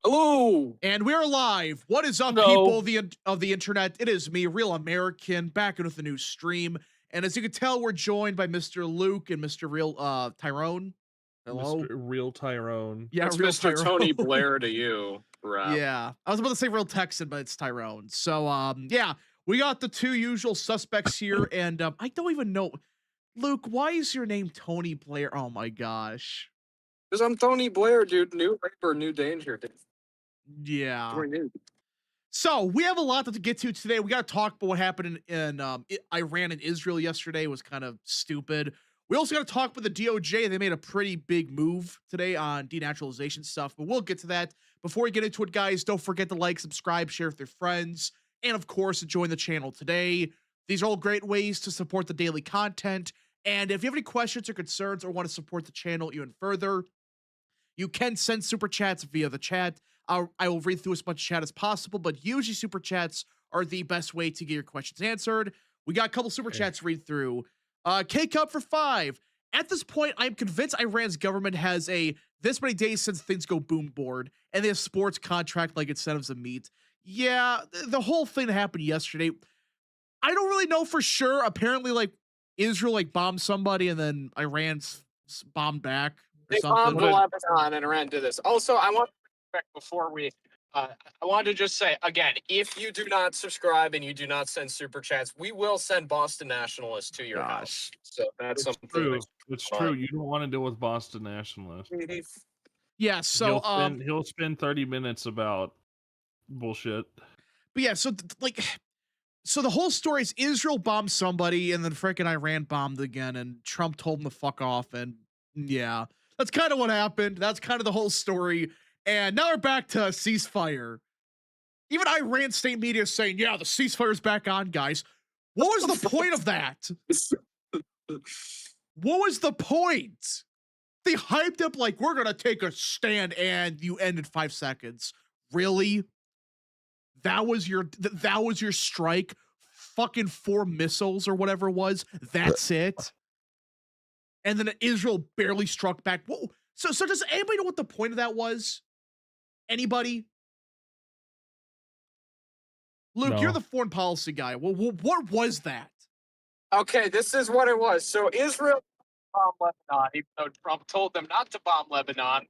Hello, and we're live. What is up, people of the internet? It is me, Real American, back in with a new stream. And as you can tell, we're joined by Mr. Luke and Mr. Real Tyrone. Hello, Mr. Real Tyrone. yeah, it's Real Mr. Tyrone. Tony Blair to you, Rob. Yeah, I was about to say Real Texan, but it's Tyrone. So, yeah, we got the two usual suspects here, and I don't even know, Luke. Why is your name Tony Blair? Oh my gosh. Because I'm Tony Blair, dude. New Raper, new danger. Dude. Yeah. Join in. So we have a lot to get to today. We got to talk about what happened in Iran and Israel yesterday. It was kind of stupid. We also got to talk about the DOJ. They made a pretty big move today on denaturalization stuff, but we'll get to that. Before we get into it, guys, don't forget to like, subscribe, share with your friends, and of course, to join the channel today. These are all great ways to support the daily content. And if you have any questions or concerns or want to support the channel even further, you can send super chats via the chat. I will read through as much chat as possible, but usually super chats are the best way to get your questions answered. We got a couple super chats to read through. K-Cup for 5. At this point, I'm convinced Iran's government has a this many days since things go boom board, and they have sports contract like incentives of meat. Yeah, the whole thing that happened yesterday, I don't really know for sure. Apparently, like, Israel like bombed somebody, and then Iran's bombed back or They something. bombed Lebanon and Iran did this. Also, I want to before we, I wanted to just say again, if you do not subscribe and you do not send super chats, we will send Boston Nationalists to your house. So that's something. True. It's true. You don't want to deal with Boston Nationalists. Yeah, so he'll spend 30 minutes about bullshit. But yeah, so so the whole story is Israel bombed somebody, and then freaking Iran bombed again, and Trump told them to fuck off, and yeah, that's kind of what happened. That's kind of the whole story. And now we're back to ceasefire. Even Iran state media is saying, yeah, the ceasefire's back on, guys. What was the point of that? What was the point? They hyped up like, we're going to take a stand, and you ended 5 seconds. Really? That was your strike? Fucking 4 missiles or whatever it was? That's it? And then Israel barely struck back. Whoa. So does anybody know what the point of that was? Anybody? Luke, No. You're the foreign policy guy. Well, what was that? Okay, this is what it was. So Israel bombed Lebanon, even though Trump told them not to bomb Lebanon.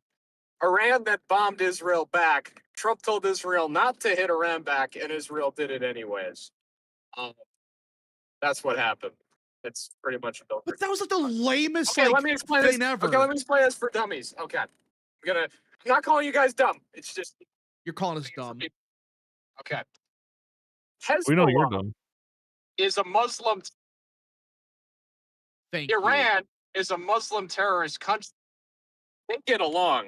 Iran then bombed Israel back. Trump told Israel not to hit Iran back, and Israel did it anyways. That's what happened. It's pretty much a But that was like the lamest let me explain thing this. ever. Okay, let me explain this for dummies. Okay. I'm not calling you guys dumb. It's just You're calling us dumb. Okay. We know you're Hezbollah done. is a Muslim. Thank you. Iran is a Muslim terrorist country. They get along.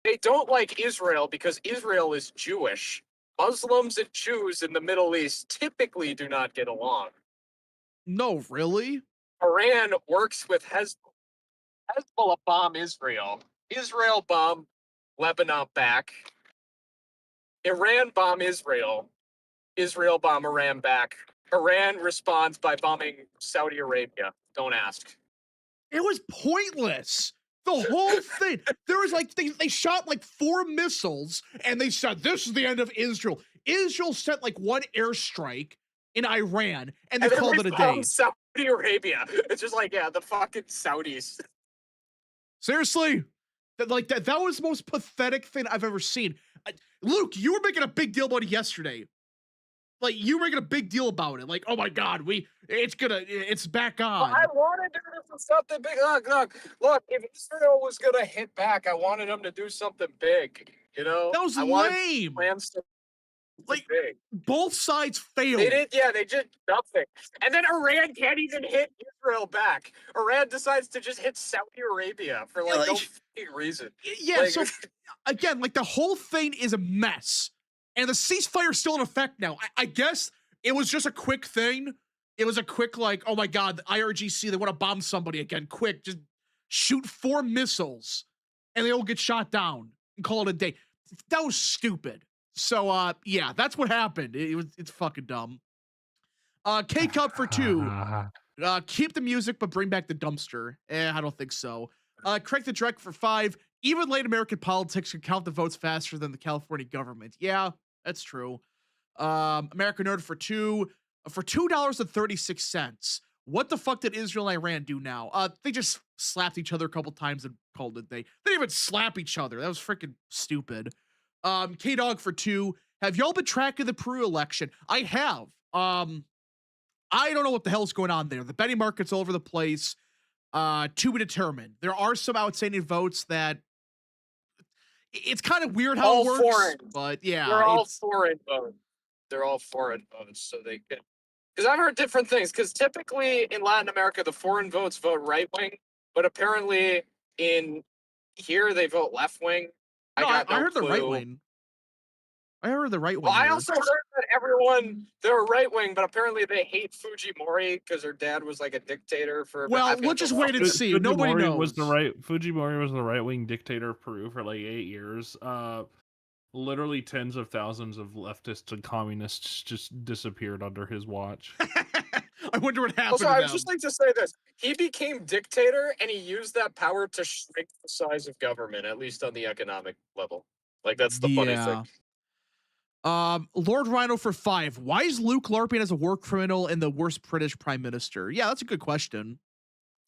They don't like Israel because Israel is Jewish. Muslims and Jews in the Middle East typically do not get along. No, really? Iran works with Hezbollah. Hezbollah bomb Israel. Israel bomb Lebanon back. Iran bomb Israel. Israel bomb Iran back. Iran responds by bombing Saudi Arabia. Don't ask. It was pointless. The whole thing. There was like they shot like 4 missiles and they said this is the end of Israel. Israel sent like 1 airstrike in Iran and they then called we it a day. bombed Saudi Arabia. It's just like, yeah, the fucking Saudis. Seriously, that was the most pathetic thing I've ever seen. Luke, you were making a big deal about it yesterday. Like you were making a big deal about it. Like, oh my god, it's back on. I wanted to do something big. Look. If Israel was gonna hit back, I wanted them to do something big. You know, That was I wanted lame. plans to Like big. both sides failed. They did, yeah, they did nothing. And then Iran can't even hit Israel back. Iran decides to just hit Saudi Arabia for like no fucking reason. Yeah, Like, so again, like the whole thing is a mess. And the ceasefire's still in effect now. I guess it was just a quick thing. It was a quick, like, oh my god, the IRGC, they want to bomb somebody again. Quick, just shoot 4 missiles and they all get shot down and call it a day. That was stupid. So yeah, that's what happened. It's fucking dumb. K-Cup for 2. Keep the music, but bring back the dumpster. I don't think so. Craig the Direct for 5. Even late American politics can count the votes faster than the California government. Yeah, that's true. American Nerd for 2. For $2.36. What the fuck did Israel and Iran do now? They just slapped each other a couple times and called it a day. They didn't even slap each other. That was freaking stupid. K-Dog for 2. Have y'all been tracking the Peru election? I have. I don't know what the hell's going on there. The betting market's all over the place. To be determined. There are some outstanding votes that it's kind of weird how all it works. Foreign. But yeah, they're all foreign votes. They're all foreign votes, so they can. Because I've heard different things. Because typically in Latin America, the foreign votes vote right wing, but apparently in here they vote left wing. I heard the right wing. I heard the right wing. Well, I also heard that everyone they're right wing, but apparently they hate Fujimori because her dad was like a dictator for. Well, we'll just wait and see. Nobody knows. Fujimori was the right wing dictator of Peru for like 8 years. Literally tens of thousands of leftists and communists just disappeared under his watch. I wonder what happened. Also, to I them. would just like to say this: he became dictator, and he used that power to shrink the size of government, at least on the economic level. Like that's the funny thing. Lord Rhino for 5. Why is Luke LARPing as a war criminal and the worst British prime minister? Yeah, that's a good question.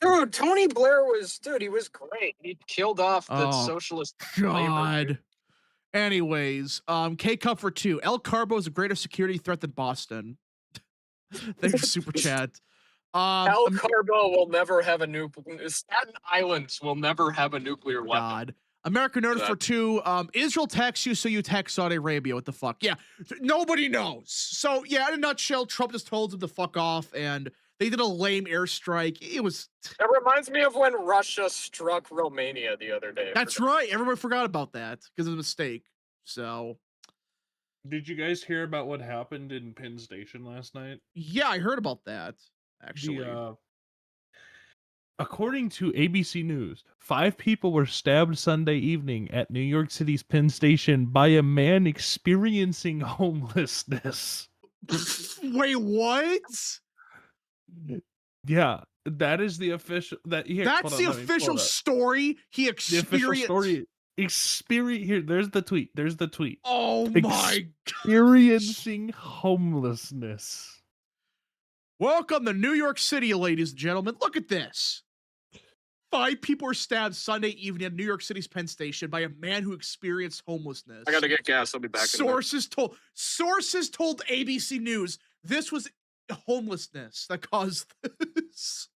Dude, Tony Blair he was great. He killed off the socialist. God. Labor. Anyways, K-Cup for 2. El Carbo is a greater security threat than Boston. Thank you, Super Chat. El Carbo will never have a nuclear. Staten Island will never have a nuclear weapon. God. American Nerd for 2. Israel attacks you, so you attack Saudi Arabia. What the fuck? Yeah, nobody knows. So yeah, in a nutshell, Trump just told them to fuck off, and they did a lame airstrike. It was. That reminds me of when Russia struck Romania the other day. That's right. Everybody forgot about that because of a mistake. So. Did you guys hear about what happened in Penn Station last night? Yeah, I heard about that. Actually. According to ABC News, 5 people were stabbed Sunday evening at New York City's Penn Station by a man experiencing homelessness. Wait, what? Yeah, that is the official. That's the official story. He experienced. The official story. Here, there's the tweet. Oh my! Experiencing homelessness. Welcome to New York City, ladies and gentlemen. Look at this. 5 people were stabbed Sunday evening at New York City's Penn Station by a man who experienced homelessness. I gotta get gas. I'll be back. Sources told ABC News this was homelessness that caused this.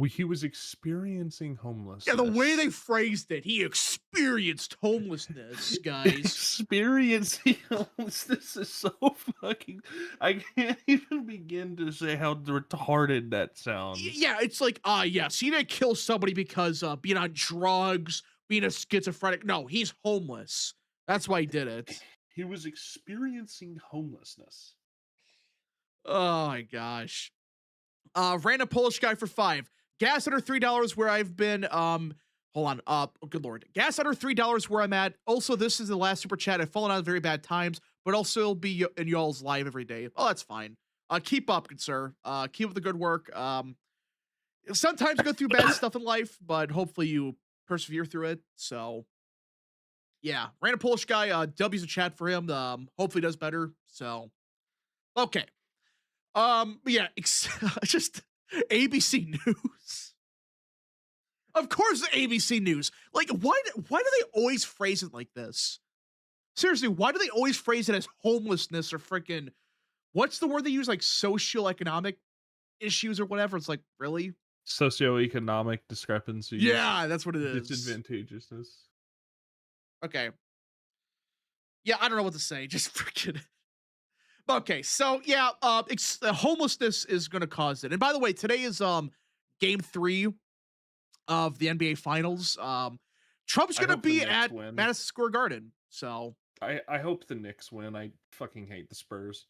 He was experiencing homelessness. Yeah, the way they phrased it, he experienced homelessness, guys. Experiencing homelessness is so fucking. I can't even begin to say how retarded that sounds. Yeah, it's like, yes, he didn't kill somebody because being on drugs, being a schizophrenic. No, he's homeless. That's why he did it. He was experiencing homelessness. Oh my gosh. Random Polish guy for 5. Gas under $3 where I've been. Hold on. Oh, good lord. Gas under $3 where I'm at. Also, this is the last super chat. I've fallen out of very bad times, but also it'll be in y'all's live every day. Oh, that's fine. Keep up, good sir. Keep up the good work. Sometimes you go through bad stuff in life, but hopefully you persevere through it. So, yeah, random Polish guy. W's a chat for him. Hopefully does better. So, okay. But yeah, just ABC News. Of course, ABC News. Like, why do they always phrase it like this? Seriously, why do they always phrase it as homelessness or freaking, what's the word they use? Like socioeconomic issues or whatever. It's like, really? Socioeconomic discrepancies. Yeah, that's what it is. Disadvantageousness. Okay. Yeah, I don't know what to say. Just freaking. Okay, so yeah, homelessness is going to cause it. And by the way, today is game 3 of the NBA Finals. Trump's going to be at Madison Square Garden. So I hope the Knicks win. I fucking hate the Spurs.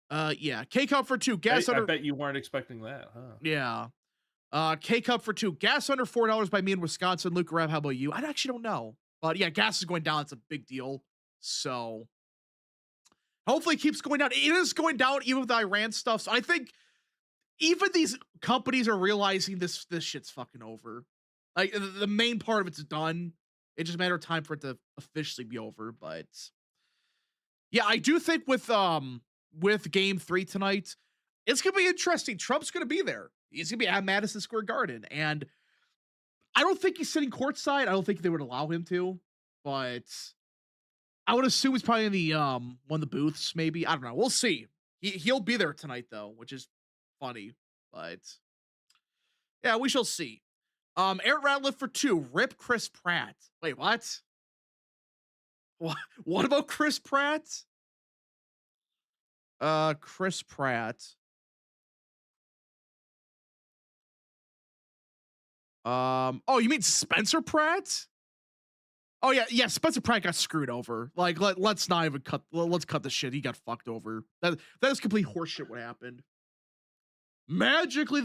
Yeah, K Cup for 2. Gas under. I bet you weren't expecting that, huh? Yeah. K Cup for 2. Gas under $4 by me in Wisconsin. Luke Rav, how about you? I actually don't know, but yeah, gas is going down. It's a big deal. So hopefully it keeps going down. It is going down even with the Iran stuff. So I think even these companies are realizing this shit's fucking over. Like the main part of it's done. It's just a matter of time for it to officially be over. But yeah, I do think with game 3 tonight, it's gonna be interesting. Trump's gonna be there. He's gonna be at Madison Square Garden. And I don't think he's sitting courtside. I don't think they would allow him to, but I would assume he's probably in the one of the booths, maybe. I don't know. We'll see. He'll be there tonight though, which is funny. But yeah, we shall see. Aaron Ratliff for 2. Rip Chris Pratt. Wait, what? What about Chris Pratt? Chris Pratt. Oh, you mean Spencer Pratt? Oh yeah, Spencer Pratt got screwed over. Like let's not even let's cut the shit. He got fucked over. That is complete horseshit what happened. Magically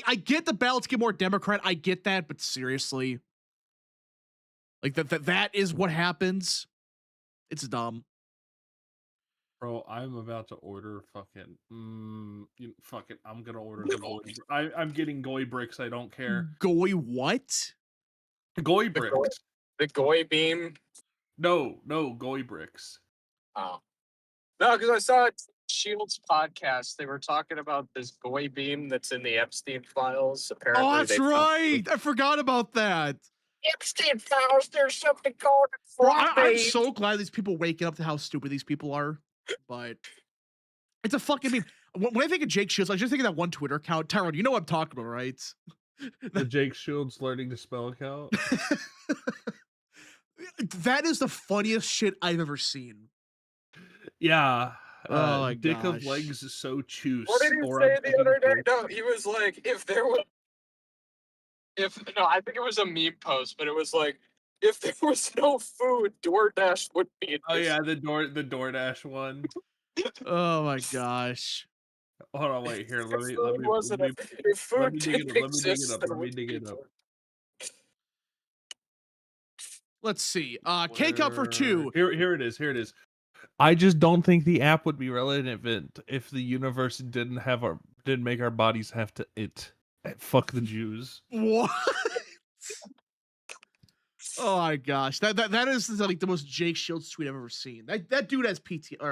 I get the ballots get more Democrat. I get that, but seriously. Like that is what happens. It's dumb. Bro, I'm about to order fucking fuck it. I'm gonna order the goy. I'm getting goy bricks. I don't care. Goy what? Goy bricks. The goy beam. No, goy bricks. Oh. No, because I saw Shields podcast. They were talking about this goy beam that's in the Epstein files. Apparently, oh, that's right. I forgot about that. Epstein files. There's something called. I'm so glad these people waking up to how stupid these people are. But it's a fucking meme. When I think of Jake Shields, I just think of that one Twitter account. Tyrone, you know what I'm talking about, right? The Jake Shields learning to spell account. That is the funniest shit I've ever seen. Yeah. Oh my Dick gosh. of legs is so choose. What did he say the other day? No, he was like, I think it was a meme post, but it was like, if there was no food, DoorDash would be. Oh yeah, the DoorDash one. Oh my gosh. Hold on, wait here. Let me dig it up. Let's see. K Cup for 2. Here it is. I just don't think the app would be relevant if the universe didn't make our bodies have to eat. Fuck the Jews. What? Oh my gosh. That is like the most Jake Shields tweet I've ever seen. That dude has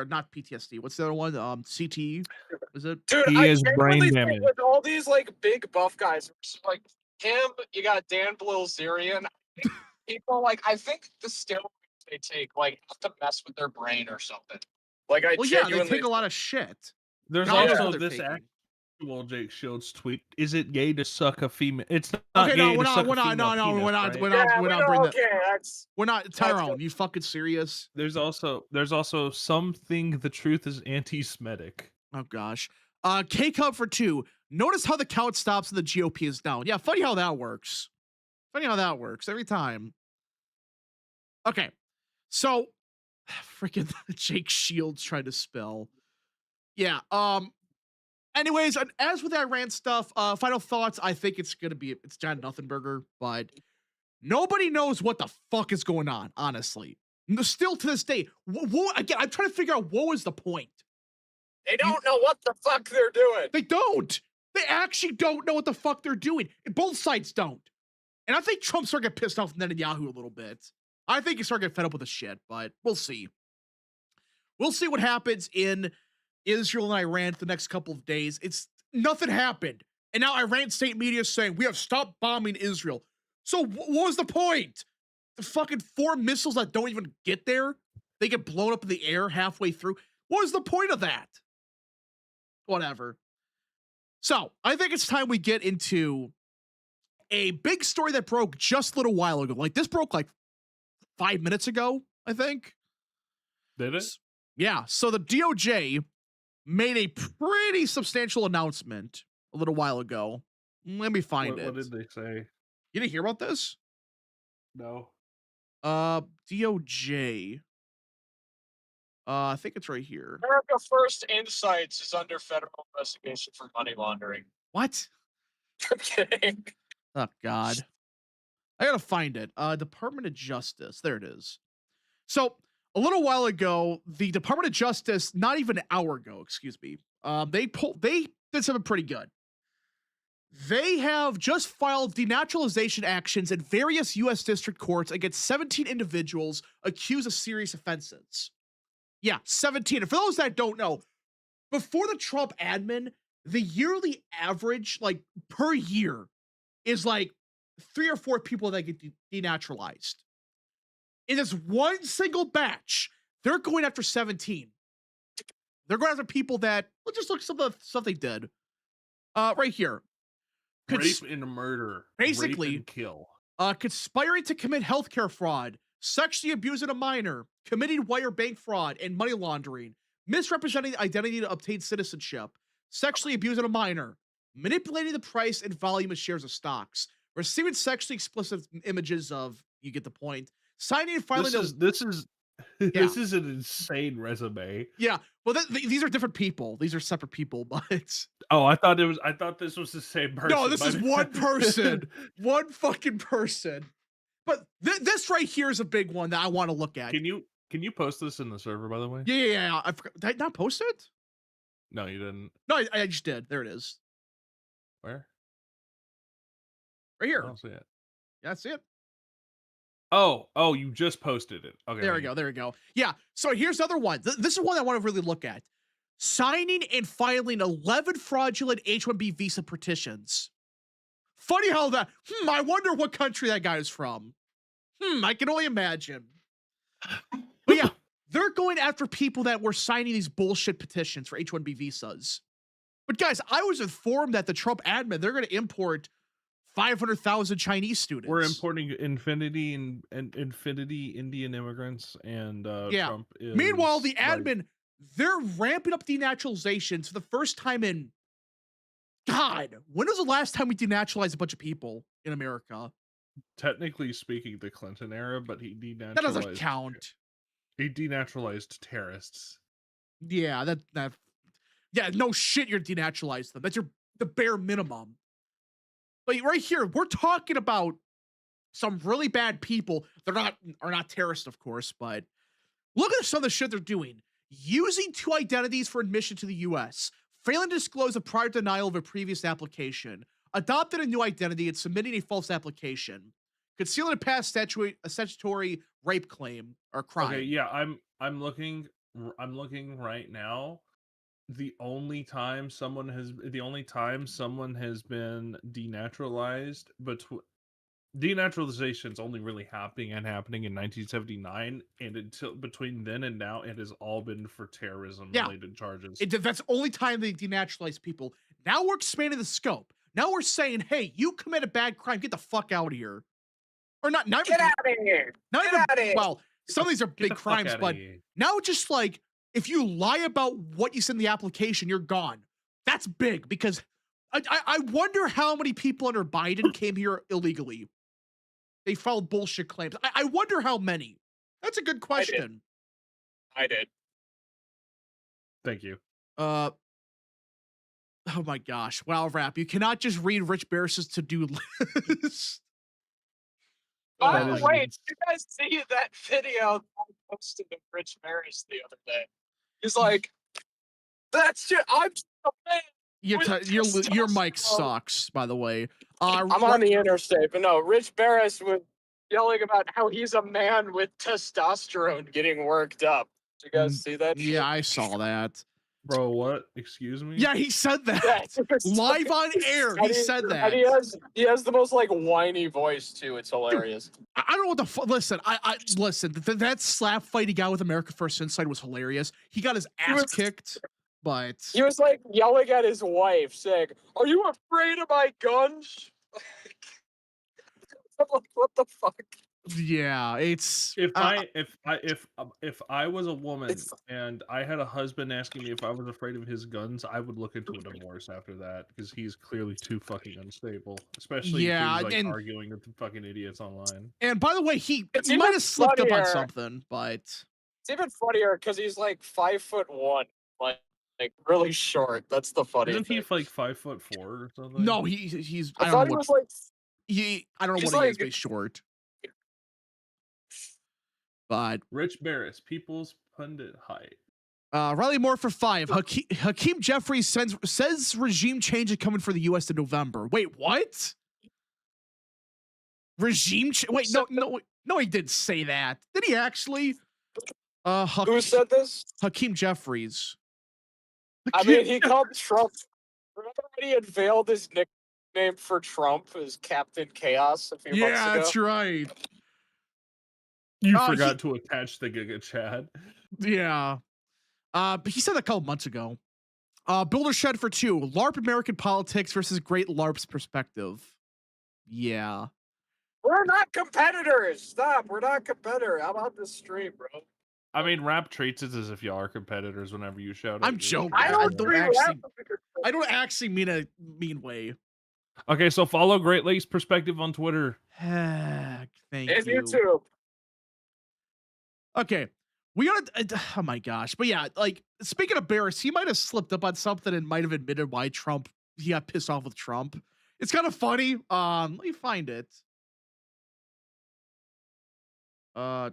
not PTSD. What's the other one? CTE? Is it? Dude, he has brain damage. With all these like big buff guys, like him, you got Dan Bilzerian. People like I think the steroids they take like have to mess with their brain or something. Like yeah, they take a lot of shit. There's Not also what this they're taking. actual Jake Shields tweet. Is it gay to suck a female? It's not Okay, no, gay we're to not, suck we're a not, female no, penis, we're not, right? we're Yeah, not, we're we not know. bringing that. Okay, that's We're not, good. Tyrone. You fucking serious? There's also something the truth is anti-Semitic. Oh gosh. K Cup for 2. Notice how the count stops and the GOP is down. Yeah, funny how that works. Funny how that works every time. Okay, so freaking Jake Shields trying to spell. Yeah. Anyways, as with Iran stuff, final thoughts. I think it's John Nothenberger, but nobody knows what the fuck is going on. Honestly, still to this day, again, I'm trying to figure out what was the point. They don't know what the fuck they're doing. They don't. They actually don't know what the fuck they're doing. Both sides don't. And I think Trump started to get pissed off with Netanyahu a little bit. I think he started getting fed up with the shit, but we'll see. We'll see what happens in Israel and Iran for the next couple of days. Nothing happened. And now Iran state media is saying we have stopped bombing Israel. So what was the point? The fucking 4 missiles that don't even get there, they get blown up in the air halfway through. What was the point of that? Whatever. So I think it's time we get into a big story that broke just a little while ago. Like this broke like 5 minutes ago, I think. Did it? Yeah. So the DOJ made a pretty substantial announcement a little while ago. Let me find it. What did they say? You didn't hear about this? No. DOJ. I think it's right here. America First Insights is under federal investigation for money laundering. What? I'm kidding. Oh God. I gotta find it. Department of Justice. There it is. So a little while ago, the Department of Justice, not even an hour ago, excuse me, they did something pretty good. They have just filed denaturalization actions in various U.S. district courts against 17 individuals accused of serious offenses. Yeah, 17. And for those that don't know, before the Trump admin, the yearly average, like per year, is like 3 or 4 people that get denaturalized. In this one single batch, they're going after 17. They're going after people that, let's just look at some of the stuff they did. Right here. Rape and murder. Basically, Rape and kill. Conspiring to commit healthcare fraud, sexually abusing a minor, committing wire bank fraud and money laundering, misrepresenting identity to obtain citizenship, sexually abusing a minor, manipulating the price and volume of shares of stocks, receiving sexually explicit images of, you get the point, signing and filing This is an insane resume. Yeah, well, these are different people. These are separate people, but Oh, I thought this was the same person. no, this is one person, one fucking person. But this right here is a big one that I want to look at. Can you post this in the server, by the way? Yeah. I forgot. Did I not post it? No, you didn't. No, I just did. There it is. Where? Right here. I don't see it. Yeah, that's it. Oh, you just posted it. Okay. There we go. Yeah. So here's the other one. This is one I want to really look at. Signing and filing 11 fraudulent H-1B visa petitions. Funny how that. I wonder what country that guy is from. I can only imagine. But yeah, they're going after people that were signing these bullshit petitions for H-1B visas. But guys, I was informed that the Trump admin, they're going to import 500,000 Chinese students. We're importing Infinity and Infinity Indian immigrants, and Trump is. Meanwhile, the admin, they're ramping up denaturalizations for the first time in. God, when was the last time we denaturalized a bunch of people in America? Technically speaking, the Clinton era, but he denaturalized. That doesn't count. He denaturalized terrorists. Yeah, yeah, no shit, you're denaturalized them. That's the bare minimum. But right here, we're talking about some really bad people. Are not terrorists, of course, but look at some of the shit they're doing. Using 2 identities for admission to the U.S., failing to disclose a prior denial of a previous application, adopted a new identity and submitting a false application, concealing a past statutory rape claim or crime. Okay, yeah, I'm looking right now. The only time someone has been denaturalized denaturalization is only really happening in 1979, and until between then and now, it has all been for terrorism Yeah. related charges. That's the only time they denaturalize people. Now we're expanding the scope. Now we're saying, hey, you commit a bad crime, get the fuck out of here. Or not Get out of here. not Get even outta here. well, some of these are Get big the fuck crimes, outta but here. now it's just like if you lie about what you said in the application, you're gone. That's big because I wonder how many people under Biden came here illegally. They filed bullshit claims. I wonder how many. That's a good question. I did. Thank you. Oh my gosh. Wow, Rap. You cannot just read Rich Barris's to-do list. By That the is way, ins- did you guys see that video I posted of Rich Maris the other day? He's like, that's just, I'm just a man. Your With your mic testosterone. sucks, by the way. I'm on the interstate, but no, Rich Barris was yelling about how he's a man with testosterone getting worked up. Did you guys see that? Yeah, I saw that. Bro, what? Excuse me? Yeah, he said that. Yeah. Live on air. He said that. And he has the most like whiny voice too. It's hilarious. I don't know what the fuck. Listen, I listen. That slap fight he got with America First Inside was hilarious. He got his ass kicked, but He was like yelling at his wife, saying, "Are you afraid of my guns?" I'm like, what the fuck? yeah, it's If I was a woman It's- and I had a husband asking me if I was afraid of his guns, I would look into a divorce after that because he's clearly too fucking unstable. Especially Yeah, if he was like and- arguing with the fucking idiots online. and by the way, he It's might even have slipped up on funnier. something, but It's even funnier because he's like 5'1", like really short. That's the funny Isn't he thing. like 5'4" or something? no, he's I I thought don't he know was what like. I don't know he's what he is, like- but he's short. But Rich Barris, People's Pundit height. Riley Moore for 5. Hakeem Jeffries says regime change is coming for the U.S. in November. Wait, what? Regime change? Wait, no, he didn't say that. Did he actually? Who said this? Hakeem Jeffries. I mean, he called Trump. Remember when he unveiled his nickname for Trump as Captain Chaos a few months Yeah, ago? that's right. You Oh, forgot to attach the Giga Chat. Yeah. But he said that a couple months ago. Builder Shed for 2. LARP American politics versus Great LARP's perspective. Yeah. We're not competitors. Stop. We're not competitors. I'm on the stream, bro. I mean, Rap treats it as if y'all are competitors whenever you shout. I'm out your joking. stream. I don't, I don't actually mean a mean way. Okay, so follow Great Lakes Perspective on Twitter. Heck, thank And you. YouTube. Okay. We gotta, oh my gosh. But yeah, like, speaking of Barris, he might have slipped up on something and might have admitted why he got pissed off with Trump. It's kind of funny. Let me find it. I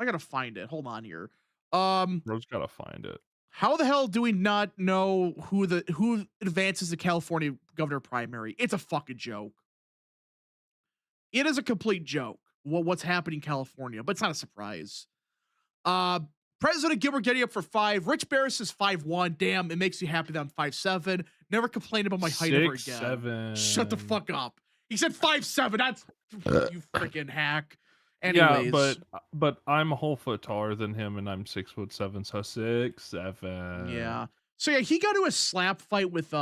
gotta find it. Hold on here. Bro's gotta find it. How the hell do we not know who advances the California governor primary? It's a fucking joke. It is a complete joke. What's happening in California, but it's not a surprise. President Gilbert getting up for 5. Rich Barris is 5'1". Damn, it makes you happy that I'm 5'7". Never complain about my height ever again. 6'7". Shut the fuck up. He said 5'7". That's you freaking hack. Anyways, Yeah, but I'm a whole foot taller than him, and I'm 6'7", so 6'7". yeah. So yeah, he got to a slap fight with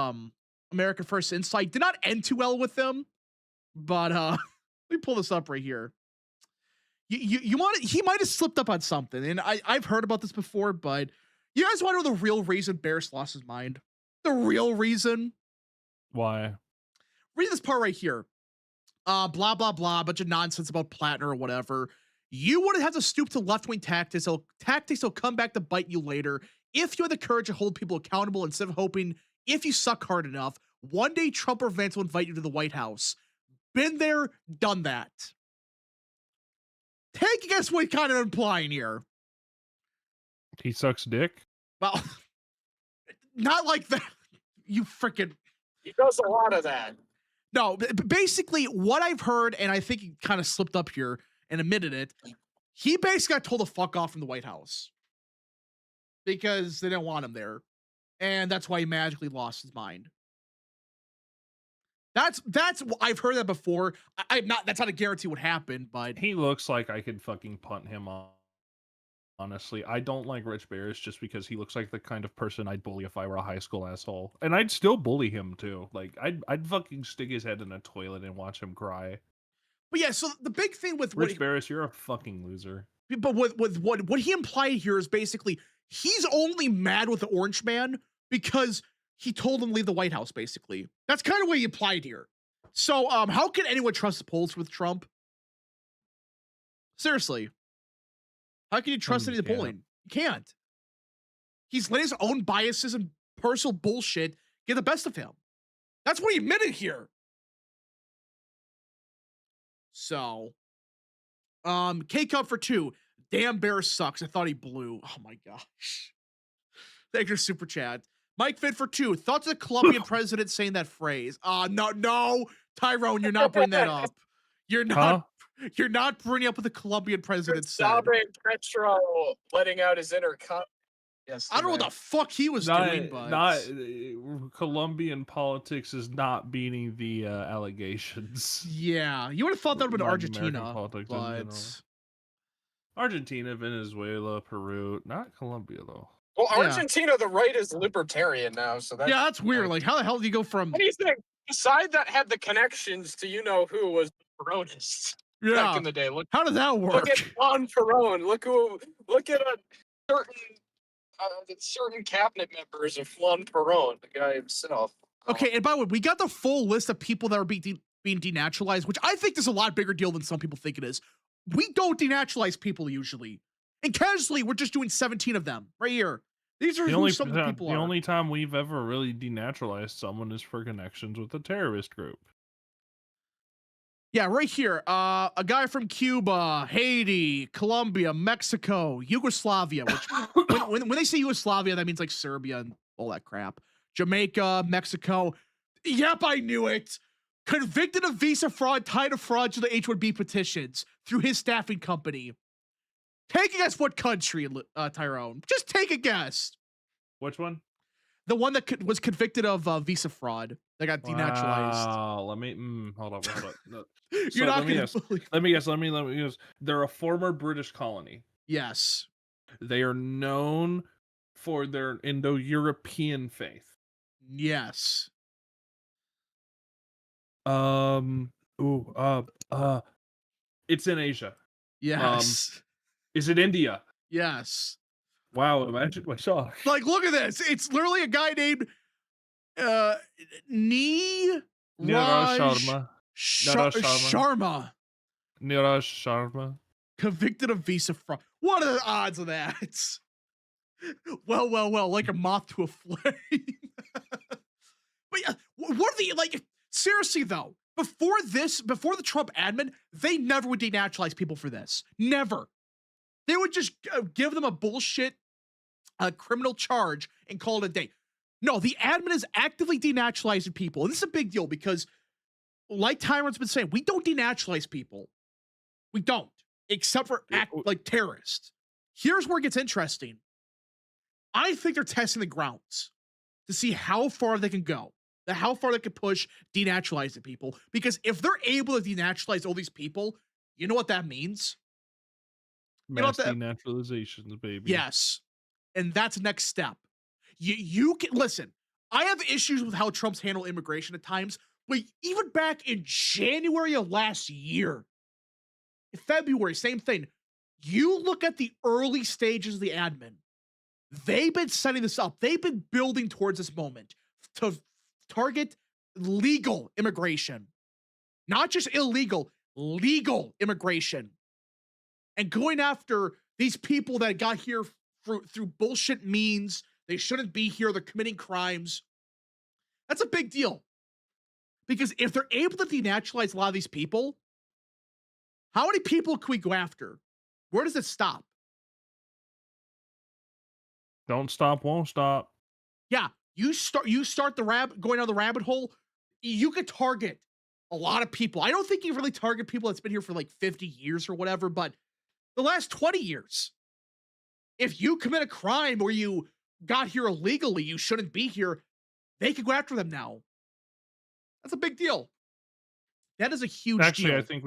America First Insight. Did not end too well with them, but let me pull this up right here. You want he might have slipped up on something, and I've heard about this before, but you guys want to know the real reason Barris lost his mind? The real reason? Why? Read this part right here. Blah blah blah, bunch of nonsense about Plattner or whatever. You wouldn't have to stoop to left-wing tactics. Tactics will come back to bite you later if you have the courage to hold people accountable instead of hoping if you suck hard enough, one day Trump or Vance will invite you to the White House. Been there, done that. Take a guess what he's kind of implying here. He sucks dick? Well, not like that. You freaking. He does a lot of that. No, basically, what I've heard, and I think he kind of slipped up here and admitted it, he basically got told to fuck off from the White House because they didn't want him there. And that's why he magically lost his mind. I've heard that before. I'm not. That's not a guarantee what happened, but He looks like I could fucking punt him on. Honestly, I don't like Rich Bears just because he looks like the kind of person I'd bully if I were a high school asshole, and I'd still bully him too. Like I'd fucking stick his head in a toilet and watch him cry. yeah. So the big thing with Rich Barris, you're a fucking loser. but with what he implied here is basically he's only mad with the Orange Man because he told him to leave the White House. Basically, that's kind of what he implied here. So, how can anyone trust the polls with Trump? Seriously, how can you trust any of the can't. polling? You can't. He's letting his own biases and personal bullshit get the best of him. That's what he admitted here. So, K-Cup for 2. Damn, Bear sucks. I thought he blew. Oh my gosh. Thank you, Super Chat. Mike Fit for 2. Thoughts of the Colombian president saying that phrase? No, Tyrone, you're not bringing that up. You're not. You're not bringing up what the Colombian president said. Sabe Petro letting out his inner cut. Yes. I don't know what the fuck he was doing, but Colombian politics is not beating the allegations. yeah, you would have thought that would have been American Argentina, politics in general. but Argentina, Venezuela, Peru, not Colombia though. Well, Yeah. Argentina, the right is libertarian now, so that's yeah, that's weird. Like, how the hell do you go from What do you think? The side that had the connections to you know who was Peronists back yeah? in the day. Look How does that at work? Juan Perón. Look at a certain cabinet members of Juan Perón, the guy himself. Okay, and by the way, we got the full list of people that are being denaturalized, which I think is a lot bigger deal than some people think it is. We don't denaturalize people usually, and casually, we're just doing 17 of them right here. These are who some of the people the are. only time we've ever really denaturalized someone is for connections with a terrorist group. Yeah, right here. A guy from Cuba, Haiti, Colombia, Mexico, Yugoslavia. Which, when they say Yugoslavia, that means like Serbia and all that crap. Jamaica, Mexico. Yep, I knew it. Convicted of visa fraud tied to fraudulent H-1B petitions through his staffing company. Take a guess what country, Tyrone. Just take a guess. Which one? The one that was convicted of visa fraud that got denaturalized. Wow, let me hold on. No. You're So not let me gonna guess. believe. Let me guess. They're a former British colony. Yes. They are known for their Indo-European faith. Yes. It's in Asia. Yes. Is it India? Yes. Wow, imagine my shock. Like, look at this. It's literally a guy named Neeraj Niraj Sharma, Sharma. convicted of visa fraud. What are the odds of that? Well, like a moth to a flame. But yeah, what are the, like, seriously though, before the Trump admin, they never would denaturalize people for this. Never. They would just give them a bullshit criminal charge and call it a day. No, the admin is actively denaturalizing people. And this is a big deal because, like Tyron's been saying, we don't denaturalize people. We don't, except for like terrorists. Here's where it gets interesting. I think they're testing the grounds to see how far they can go, how far they can push denaturalizing people. Because if they're able to denaturalize all these people, you know what that means? Mass denaturalizations, baby. Yes. And that's the next step. You can listen. I have issues with how Trump's handled immigration at times, but even back in January of last year, in February, same thing. You look at the early stages of the admin. They've been setting this up. They've been building towards this moment to target legal immigration, not just illegal, legal immigration, and going after these people that got here through bullshit means. They shouldn't be here. They're committing crimes. That's a big deal. Because if they're able to denaturalize a lot of these people, how many people can we go after? Where does it stop? Don't stop, won't stop. Yeah, you start going down the rabbit hole, you could target a lot of people. I don't think you really target people that's been here for like 50 years or whatever, but the last 20 years. If you commit a crime or you got here illegally, you shouldn't be here, they could go after them now. That's a big deal. That is a huge Actually, deal. I think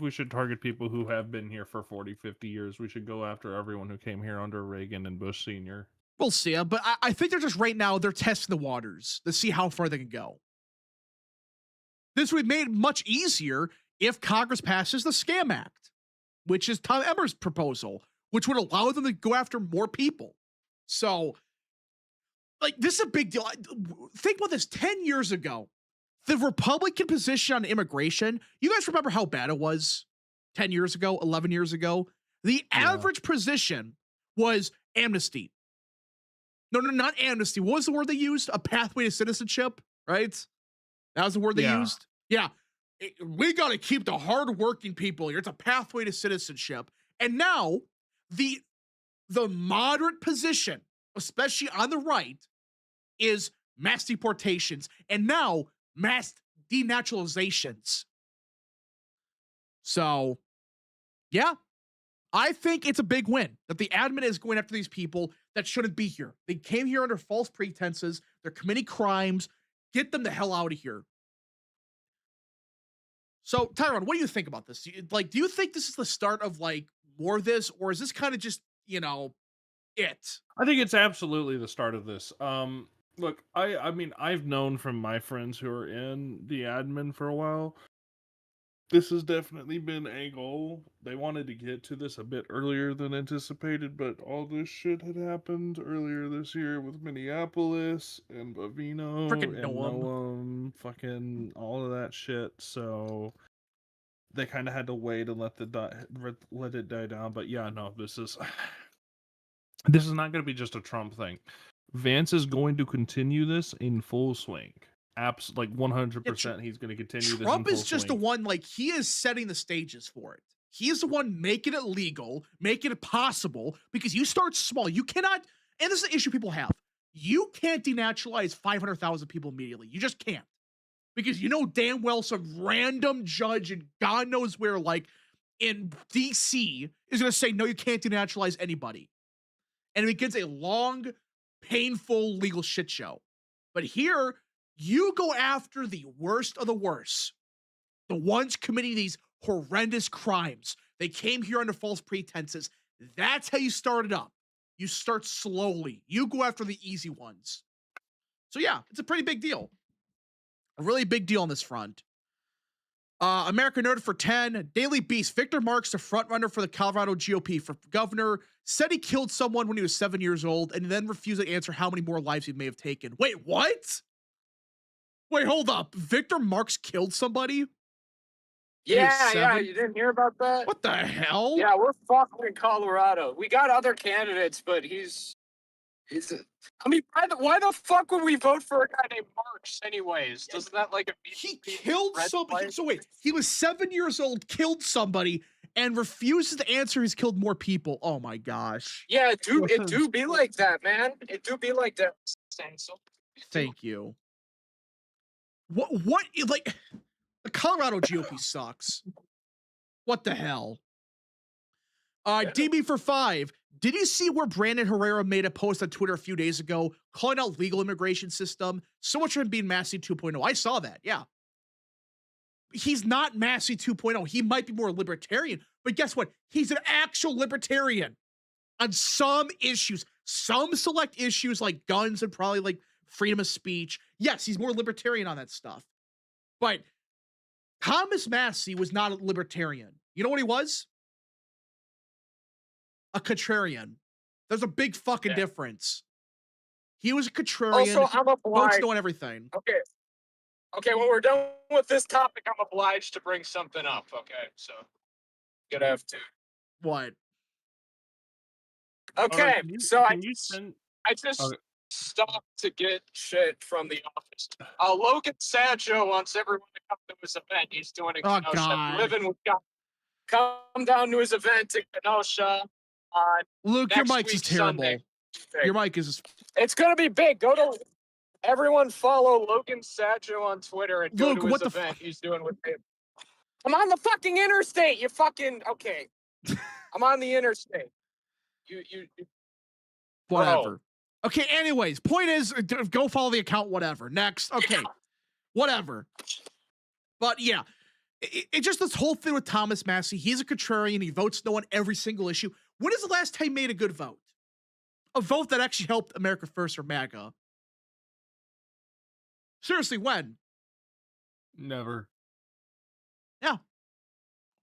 we should target people who have been here for 40, 50 years. We should go after everyone who came here under Reagan and Bush Sr. We'll see. But I think they're just right now, they're testing the waters to see how far they can go. This would be made much easier if Congress passes the Scam Act, which is Tom Emmer's proposal, which would allow them to go after more people. So, like, this is a big deal. Think about this. 10 years ago, the Republican position on immigration, you guys remember how bad it was 10 years ago, 11 years ago? The average position was amnesty. No, not amnesty. What was the word they used? A pathway to citizenship, right? That was the word they used? Yeah. We got to keep the hardworking people here. It's a pathway to citizenship. And now, the moderate position, especially on the right, is mass deportations. And now, mass denaturalizations. So, yeah, I think it's a big win that the admin is going after these people that shouldn't be here. They came here under false pretenses. They're committing crimes. Get them the hell out of here. So, Tyron, what do you think about this? Do you think this is the start of like more of this, or is this kind of just, it? I think it's absolutely the start of this. Look, I mean, I've known from my friends who are in the admin for a while. This has definitely been a goal. They wanted to get to this a bit earlier than anticipated, but all this shit had happened earlier this year with Minneapolis and Bavino Frickin' and Noam. Noam, fucking all of that shit. So they kind of had to wait and let it die down. But yeah, no, this is not going to be just a Trump thing. Vance is going to continue this in full swing. Like 100%, he's going to continue this. Trump is just the one, like, he is setting the stages for it. He is the one making it legal, making it possible, because you start small. You cannot, and this is the issue people have. You can't denaturalize 500,000 people immediately. You just can't. Because you know damn well some random judge and God knows where, like, in DC is going to say, no, you can't denaturalize anybody. And it begins a long, painful legal shit show. But here, you go after the worst of the worst. The ones committing these horrendous crimes. They came here under false pretenses. That's how you start it up. You start slowly. You go after the easy ones. So yeah, it's a pretty big deal. A really big deal on this front. America Noted for 10. Daily Beast. Victor Marks, the frontrunner for the Colorado GOP for governor, said he killed someone when he was 7 years old and then refused to answer how many more lives he may have taken. Wait, what? Wait, hold up. Victor Marks killed somebody? Yeah, you didn't hear about that? What the hell? Yeah, we're fucking in Colorado. We got other candidates, but I mean, why the fuck would we vote for a guy named Marks anyways? Doesn't that like he killed somebody? So wait, he was 7 years old, killed somebody, and refuses to answer he's killed more people. Oh my gosh. Yeah, it do be like that, man. It do be like that. Thank you. What like the Colorado GOP sucks. What the hell? DB for 5. Did you see where Brandon Herrera made a post on Twitter a few days ago calling out legal immigration system? So much for him being Massey 2.0. I saw that, yeah. He's not Massey 2.0. He might be more libertarian, but guess what? He's an actual libertarian on some issues. Some select issues like guns and probably like freedom of speech. Yes, he's more libertarian on that stuff. But Thomas Massey was not a libertarian. You know what he was? A contrarian. There's a big fucking difference. He was a contrarian. Also, I'm obliged. Votes on everything. Okay, when we're done with this topic, I'm obliged to bring something up. Okay, so gonna have to. What? Okay, I just Okay. stopped to get shit from the office. Logan Saggio wants everyone to come to his event. He's doing in Kenosha. God. Living with God. Come down to his event in Kenosha on Luke, your next mic is week, terrible. Sunday. Your mic is. It's gonna be big. Go to everyone follow Logan Saggio on Twitter and go Luke, to his what the event he's doing with him. I'm on the fucking interstate. You fucking okay. I'm on the interstate. You Whatever. Okay, anyways, point is, go follow the account, whatever. Next. Okay. whatever. But yeah, it just this whole thing with Thomas Massey. He's a contrarian. He votes no on every single issue. When is the last time he made a good vote? A vote that actually helped America First or MAGA? Seriously, when? Never. Yeah.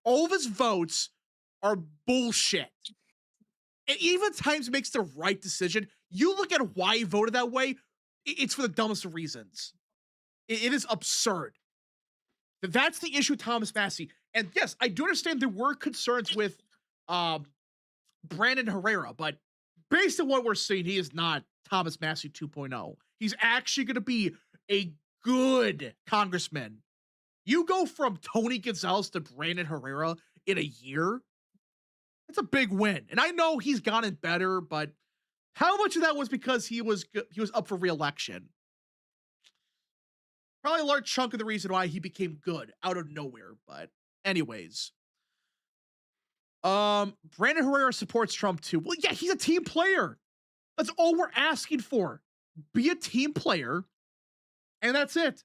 All of his votes are bullshit. And even at times makes the right decision. You look at why he voted that way, it's for the dumbest of reasons. It is absurd. That's the issue with Thomas Massey. And yes, I do understand there were concerns with Brandon Herrera, but based on what we're seeing, he is not Thomas Massey 2.0. He's actually going to be a good congressman. You go from Tony Gonzalez to Brandon Herrera in a year. It's a big win. And I know he's gotten better, but how much of that was because he was up for re-election? Probably a large chunk of the reason why he became good out of nowhere. But anyways, Brandon Herrera supports Trump too. Well, yeah, he's a team player. That's all we're asking for. Be a team player, and that's it.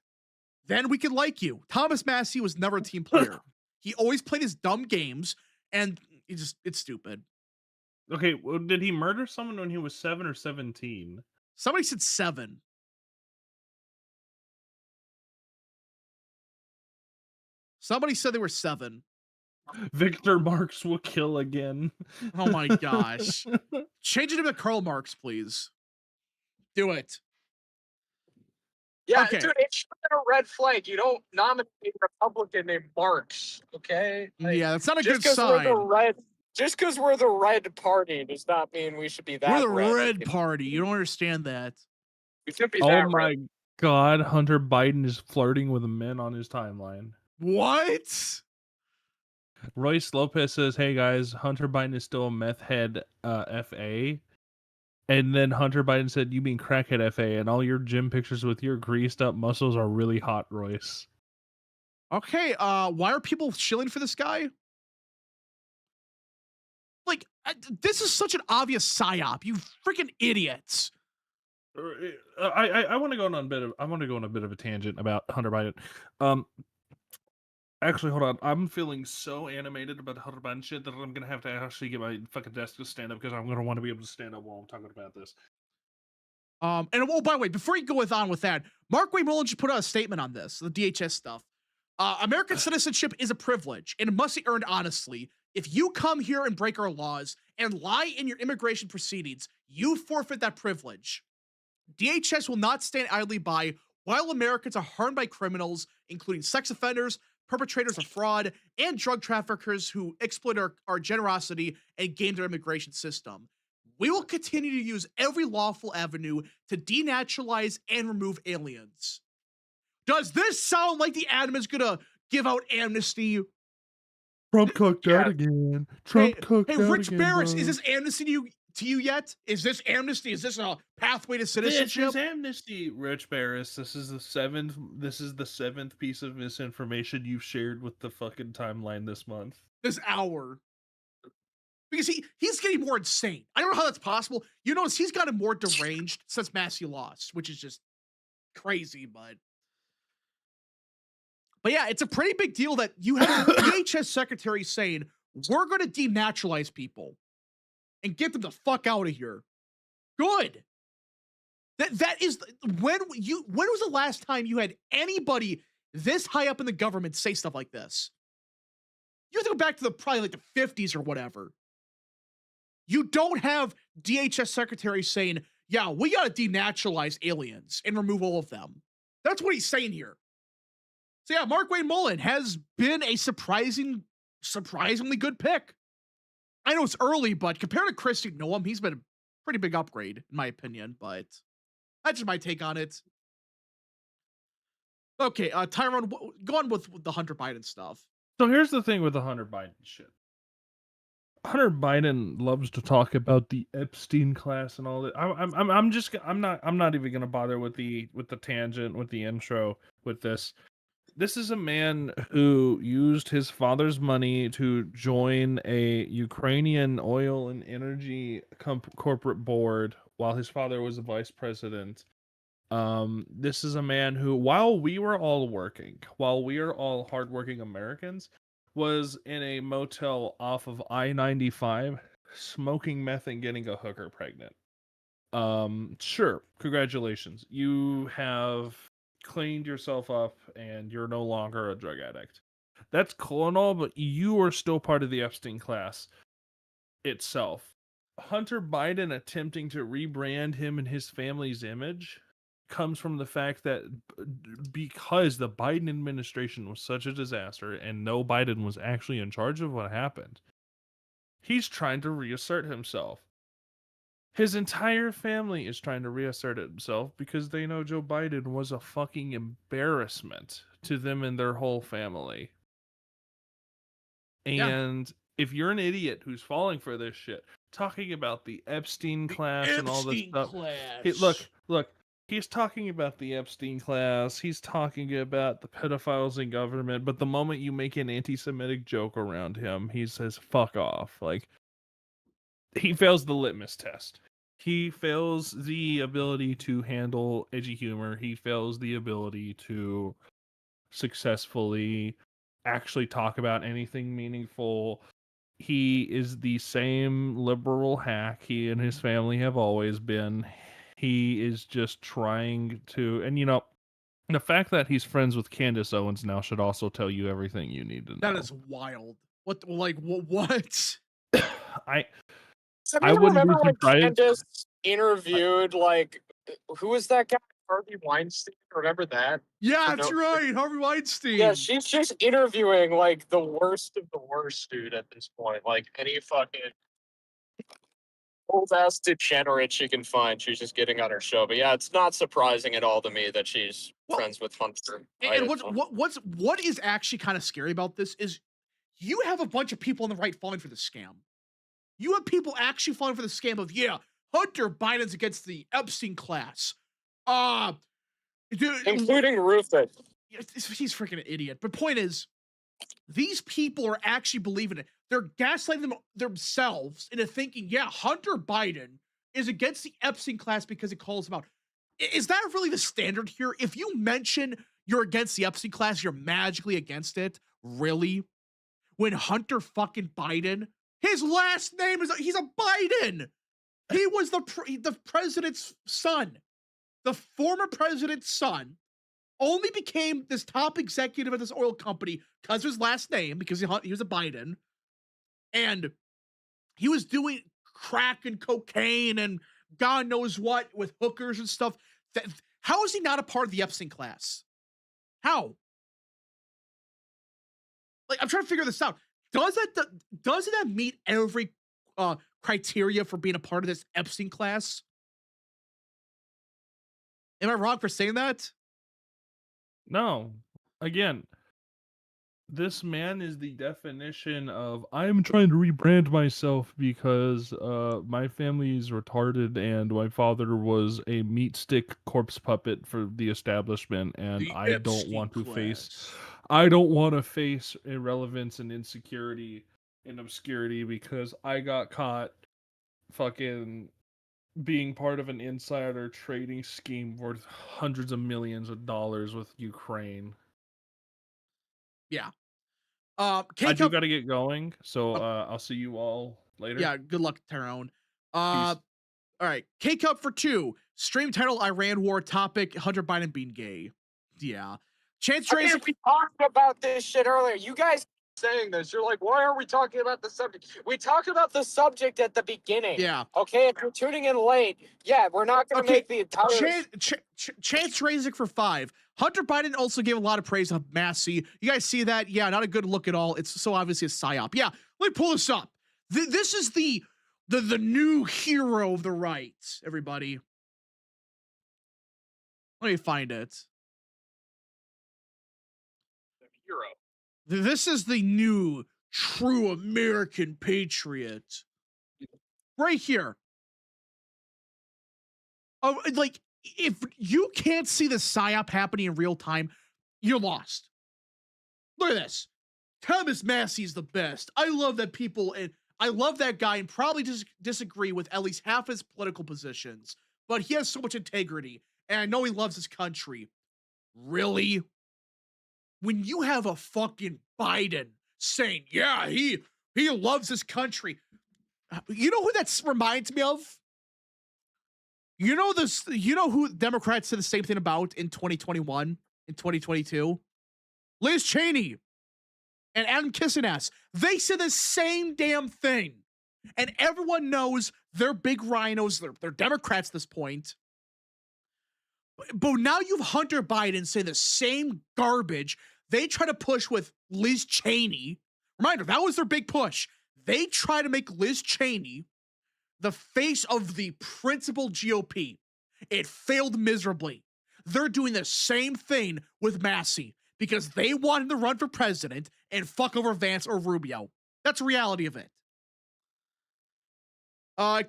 Then we can like you. Thomas Massey was never a team player. He always played his dumb games, and it's stupid. Okay, well, did he murder someone when he was 7 or 17? Somebody said 7. Somebody said they were 7. Victor Marx will kill again. Oh my gosh. Change it to Karl Marx, please. Do it. Yeah, Okay. dude, it's a red flag. You don't nominate a Republican named Marx, okay? Like, Yeah, that's not a just good 'cause we're the sign. red, just because we're the red party does not mean we should be that We're the red. red party. You don't understand that. We should be Oh that my red. God, Hunter Biden is flirting with men on his timeline. What? Royce Lopez says, "Hey guys, Hunter Biden is still a meth head FA." And then Hunter Biden said, "You mean crackhead FA, and all your gym pictures with your greased up muscles are really hot, Royce." Okay, why are people shilling for this guy? Like, this is such an obvious psyop. You freaking idiots. I want to go on a bit of a tangent about Hunter Biden. Actually, hold on. I'm feeling so animated about the Hunter Biden shit that I'm gonna have to actually get my fucking desk to stand up because I'm gonna want to be able to stand up while I'm talking about this. And oh, by the way, before you go on with that, Mark Wayne Mullen just put out a statement on this, the DHS stuff. American citizenship is a privilege and it must be earned honestly. If you come here and break our laws and lie in your immigration proceedings, you forfeit that privilege. DHS will not stand idly by while Americans are harmed by criminals, including sex offenders, perpetrators of fraud, and drug traffickers who exploit our generosity and game their immigration system. We will continue to use every lawful avenue to denaturalize and remove aliens. Does this sound like the admin is gonna give out amnesty? Trump cooked Yeah. out again. Trump cooked Hey, out Rich again. Barris, bro. is this amnesty to you yet? Is this amnesty? Is this a pathway to This citizenship? is amnesty, Rich Barris. This is the seventh piece of misinformation you've shared with the fucking timeline this month. This hour. Because he's getting more insane. I don't know how that's possible. You notice he's gotten more deranged since Massey lost, which is just crazy, but yeah, it's a pretty big deal that you have a DHS secretary saying, we're going to denaturalize people and get them the fuck out of here. Good. That is when was the last time you had anybody this high up in the government say stuff like this? You have to go back to probably like the 50s or whatever. You don't have DHS secretaries saying, yeah, we got to denaturalize aliens and remove all of them. That's what he's saying here. So yeah, Mark Wayne Mullen has been a surprisingly good pick. I know it's early, but compared to Kristi Noem, he's been a pretty big upgrade, in my opinion, but that's just my take on it. Okay, Tyrone, go on with the Hunter Biden stuff. So here's the thing with the Hunter Biden shit. Hunter Biden loves to talk about the Epstein class and all that. I'm not even gonna bother with the tangent, with the intro, with this. This is a man who used his father's money to join a Ukrainian oil and energy corporate board while his father was a vice president. This is a man who, while we were all working, while we are all hardworking Americans, was in a motel off of I-95 smoking meth and getting a hooker pregnant. Sure, congratulations. You have cleaned yourself up and you're no longer a drug addict. That's cool and all, but you are still part of the Epstein class itself. Hunter Biden attempting to rebrand him and his family's image comes from the fact that because the Biden administration was such a disaster and no Biden was actually in charge of what happened, he's trying to reassert himself. His entire family is trying to reassert himself because they know Joe Biden was a fucking embarrassment to them and their whole family. Yeah. And if you're an idiot who's falling for this shit, talking about the Epstein class and all this stuff. Hey, look, he's talking about the Epstein class. He's talking about the pedophiles in government. But the moment you make an anti-Semitic joke around him, he says, fuck off. Like, he fails the litmus test. He fails the ability to handle edgy humor. He fails the ability to successfully actually talk about anything meaningful. He is the same liberal hack he and his family have always been. He is just trying to, and the fact that he's friends with Candace Owens now should also tell you everything you need to know. That is wild. What? I wouldn't remember be when surprised. Candace interviewed, like, who was that guy? Harvey Weinstein? Remember that? Yeah, Or that's no? right. Harvey Weinstein. Yeah, she's just interviewing, like, the worst of the worst, dude, at this point. Like, any fucking old-ass degenerate she can find, she's just getting on her show. But yeah, it's not surprising at all to me that she's Well, friends with Hunter. And Biden. what is actually kind of scary about this is you have a bunch of people on the right falling for the scam. You have people actually falling for the scam of, yeah, Hunter Biden's against the Epstein class. Dude, Including Rufus. he's freaking an idiot. But point is, these people are actually believing it. They're gaslighting themselves into thinking, yeah, Hunter Biden is against the Epstein class because it calls him out. Is that really the standard here? If you mention you're against the Epstein class, you're magically against it? Really? When Hunter fucking Biden, his last name is, he's a Biden. He was the president's son. The former president's son only became this top executive of this oil company because of his last name, because he was a Biden. And he was doing crack and cocaine and God knows what with hookers and stuff. How is he not a part of the Epstein class? How? Like, I'm trying to figure this out. Doesn't that meet every criteria for being a part of this Epstein class? Am I wrong for saying that? No. Again, this man is the definition of, I'm trying to rebrand myself because my family is retarded and my father was a meat stick corpse puppet for the establishment, and I don't want to face irrelevance and insecurity and obscurity because I got caught fucking being part of an insider trading scheme worth hundreds of millions of dollars with Ukraine. Yeah. I do got to get going, so I'll see you all later. Yeah, good luck, Tyrone. All right, K-Cup for 2. Stream title: Iran war. Topic: Hunter Biden being gay. Yeah. Chance Tracer. We talked about this shit earlier. You guys saying this, you're like, why are we talking about the subject? We talked about the subject at the beginning. Yeah. Okay, if you're tuning in late, yeah, we're not going to make the entire... Chance Razik for 5. Hunter Biden also gave a lot of praise of Massey. You guys see that? Yeah, not a good look at all. It's so obviously a psyop. Yeah, let me pull this up. This is the new hero of the right, everybody. Let me find it. The hero. This is the new true American patriot. Right here. Oh, like, if you can't see the psyop happening in real time, you're lost. Look at this. Thomas Massey is the best. I love that people, and I love that guy, and probably disagree with at least half his political positions, but he has so much integrity. and I know he loves his country. Really? When you have a fucking Biden saying, yeah, he loves his country. You know who that reminds me of? You know who Democrats said the same thing about in 2021, in 2022? Liz Cheney and Adam Kissiness. They said the same damn thing. And everyone knows they're big rhinos. They're Democrats at this point. But now you've Hunter Biden say the same garbage they try to push with Liz Cheney. Reminder, that was their big push. They try to make Liz Cheney the face of the principal GOP. It failed miserably. They're doing the same thing with Massey because they want him to run for president and fuck over Vance or Rubio. That's the reality of it.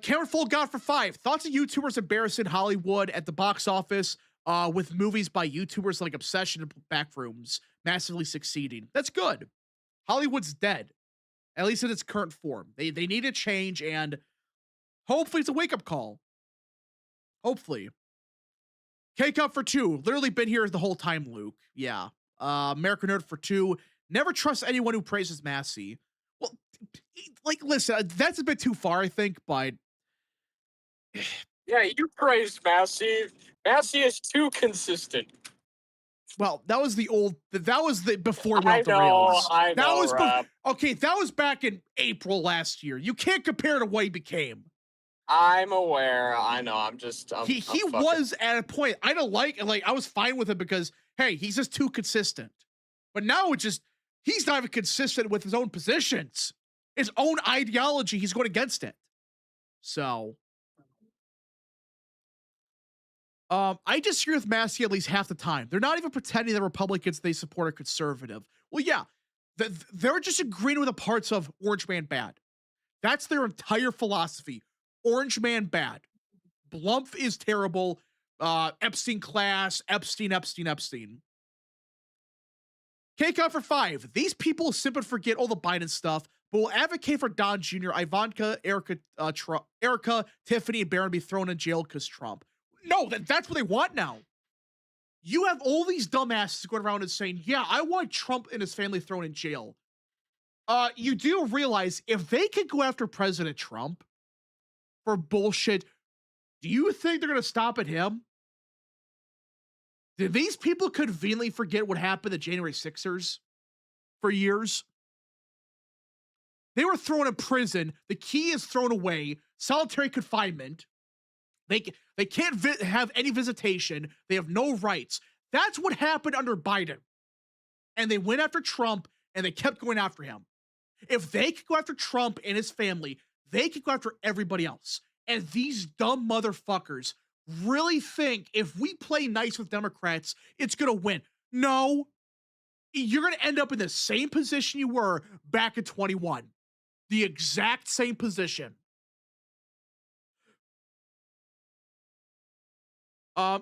Cameron Full got for 5. Thoughts of YouTubers embarrassing Hollywood at the box office with movies by YouTubers like Obsession and Backrooms massively succeeding. That's good. Hollywood's dead, at least in its current form. They need a change, and hopefully it's a wake-up call. Hopefully. K-Cup for 2. Literally been here the whole time, Luke. Yeah. American Nerd for 2. Never trust anyone who praises Massey. Well, like, listen, that's a bit too far, I think, but... Yeah, you praised Massey. Massey is too consistent. Well, that was the before we went I off the know, rails. I That know, was Rob. okay, that was back in April last year. You can't compare to what he became. I'm aware. I know. I'm He fucking- was at a point I don't like I was fine with him because hey, he's just too consistent. But now it's just he's not even consistent with his own positions. His own ideology, he's going against it. So I disagree with Massey at least half the time. They're not even pretending that Republicans they support are conservative. Well, yeah, they're just agreeing with the parts of Orange Man bad. That's their entire philosophy. Orange Man bad. Blumph is terrible. Epstein class. Epstein. K-Cup for 5. These people simply forget all the Biden stuff, but will advocate for Don Jr., Ivanka, Erica, Tiffany, and Barron be thrown in jail because Trump. No, that's what they want now. You have all these dumbasses going around and saying, yeah, I want Trump and his family thrown in jail. You do realize if they could go after President Trump for bullshit, do you think they're going to stop at him? Did these people conveniently forget what happened to January 6ers for years? They were thrown in prison. The key is thrown away. Solitary confinement. They can't have any visitation. They have no rights. That's what happened under Biden. And they went after Trump, and they kept going after him. If they could go after Trump and his family, they could go after everybody else. And these dumb motherfuckers really think if we play nice with Democrats, it's going to win. No. You're going to end up in the same position you were back in 21. The exact same position.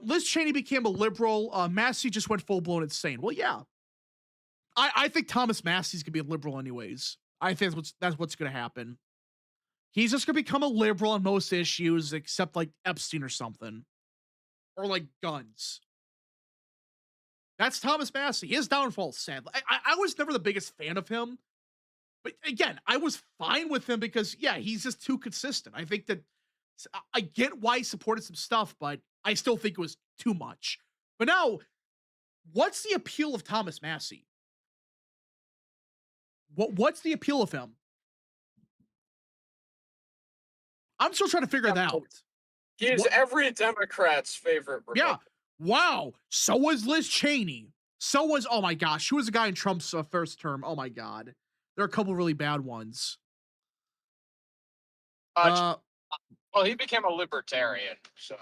Liz Cheney became a liberal. Massey just went full-blown insane. Well, yeah. I think Thomas Massey's going to be a liberal anyways. I think that's what's going to happen. He's just going to become a liberal on most issues except like Epstein or something. Or like guns. That's Thomas Massey. His downfall, sadly. I was never the biggest fan of him. But again, I was fine with him because, yeah, he's just too consistent. I think that I get why he supported some stuff, but I still think it was too much. But now, what's the appeal of Thomas Massey? What's the appeal of him? I'm still trying to figure that out. He's every Democrat's favorite Republican. Yeah. Wow. So was Liz Cheney. So was, oh my gosh, who was the guy in Trump's first term? Oh my God. There are a couple really bad ones. Well, he became a libertarian, so.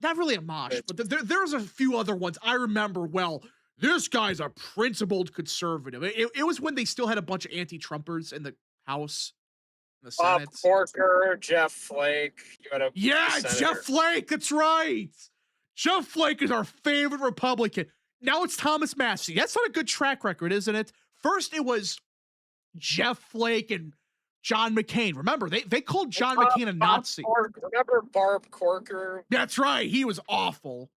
Not really a mosh, but there's a few other ones I remember well. This guy's a principled conservative. It was when they still had a bunch of anti-Trumpers in the House, in the Senate. Corker, Jeff Flake. Jeff Flake. That's right. Jeff Flake is our favorite Republican. Now it's Thomas Massey. That's not a good track record, isn't it? First, it was Jeff Flake and John McCain. Remember, they called John McCain a Nazi. Remember Barb Corker? That's right. He was awful.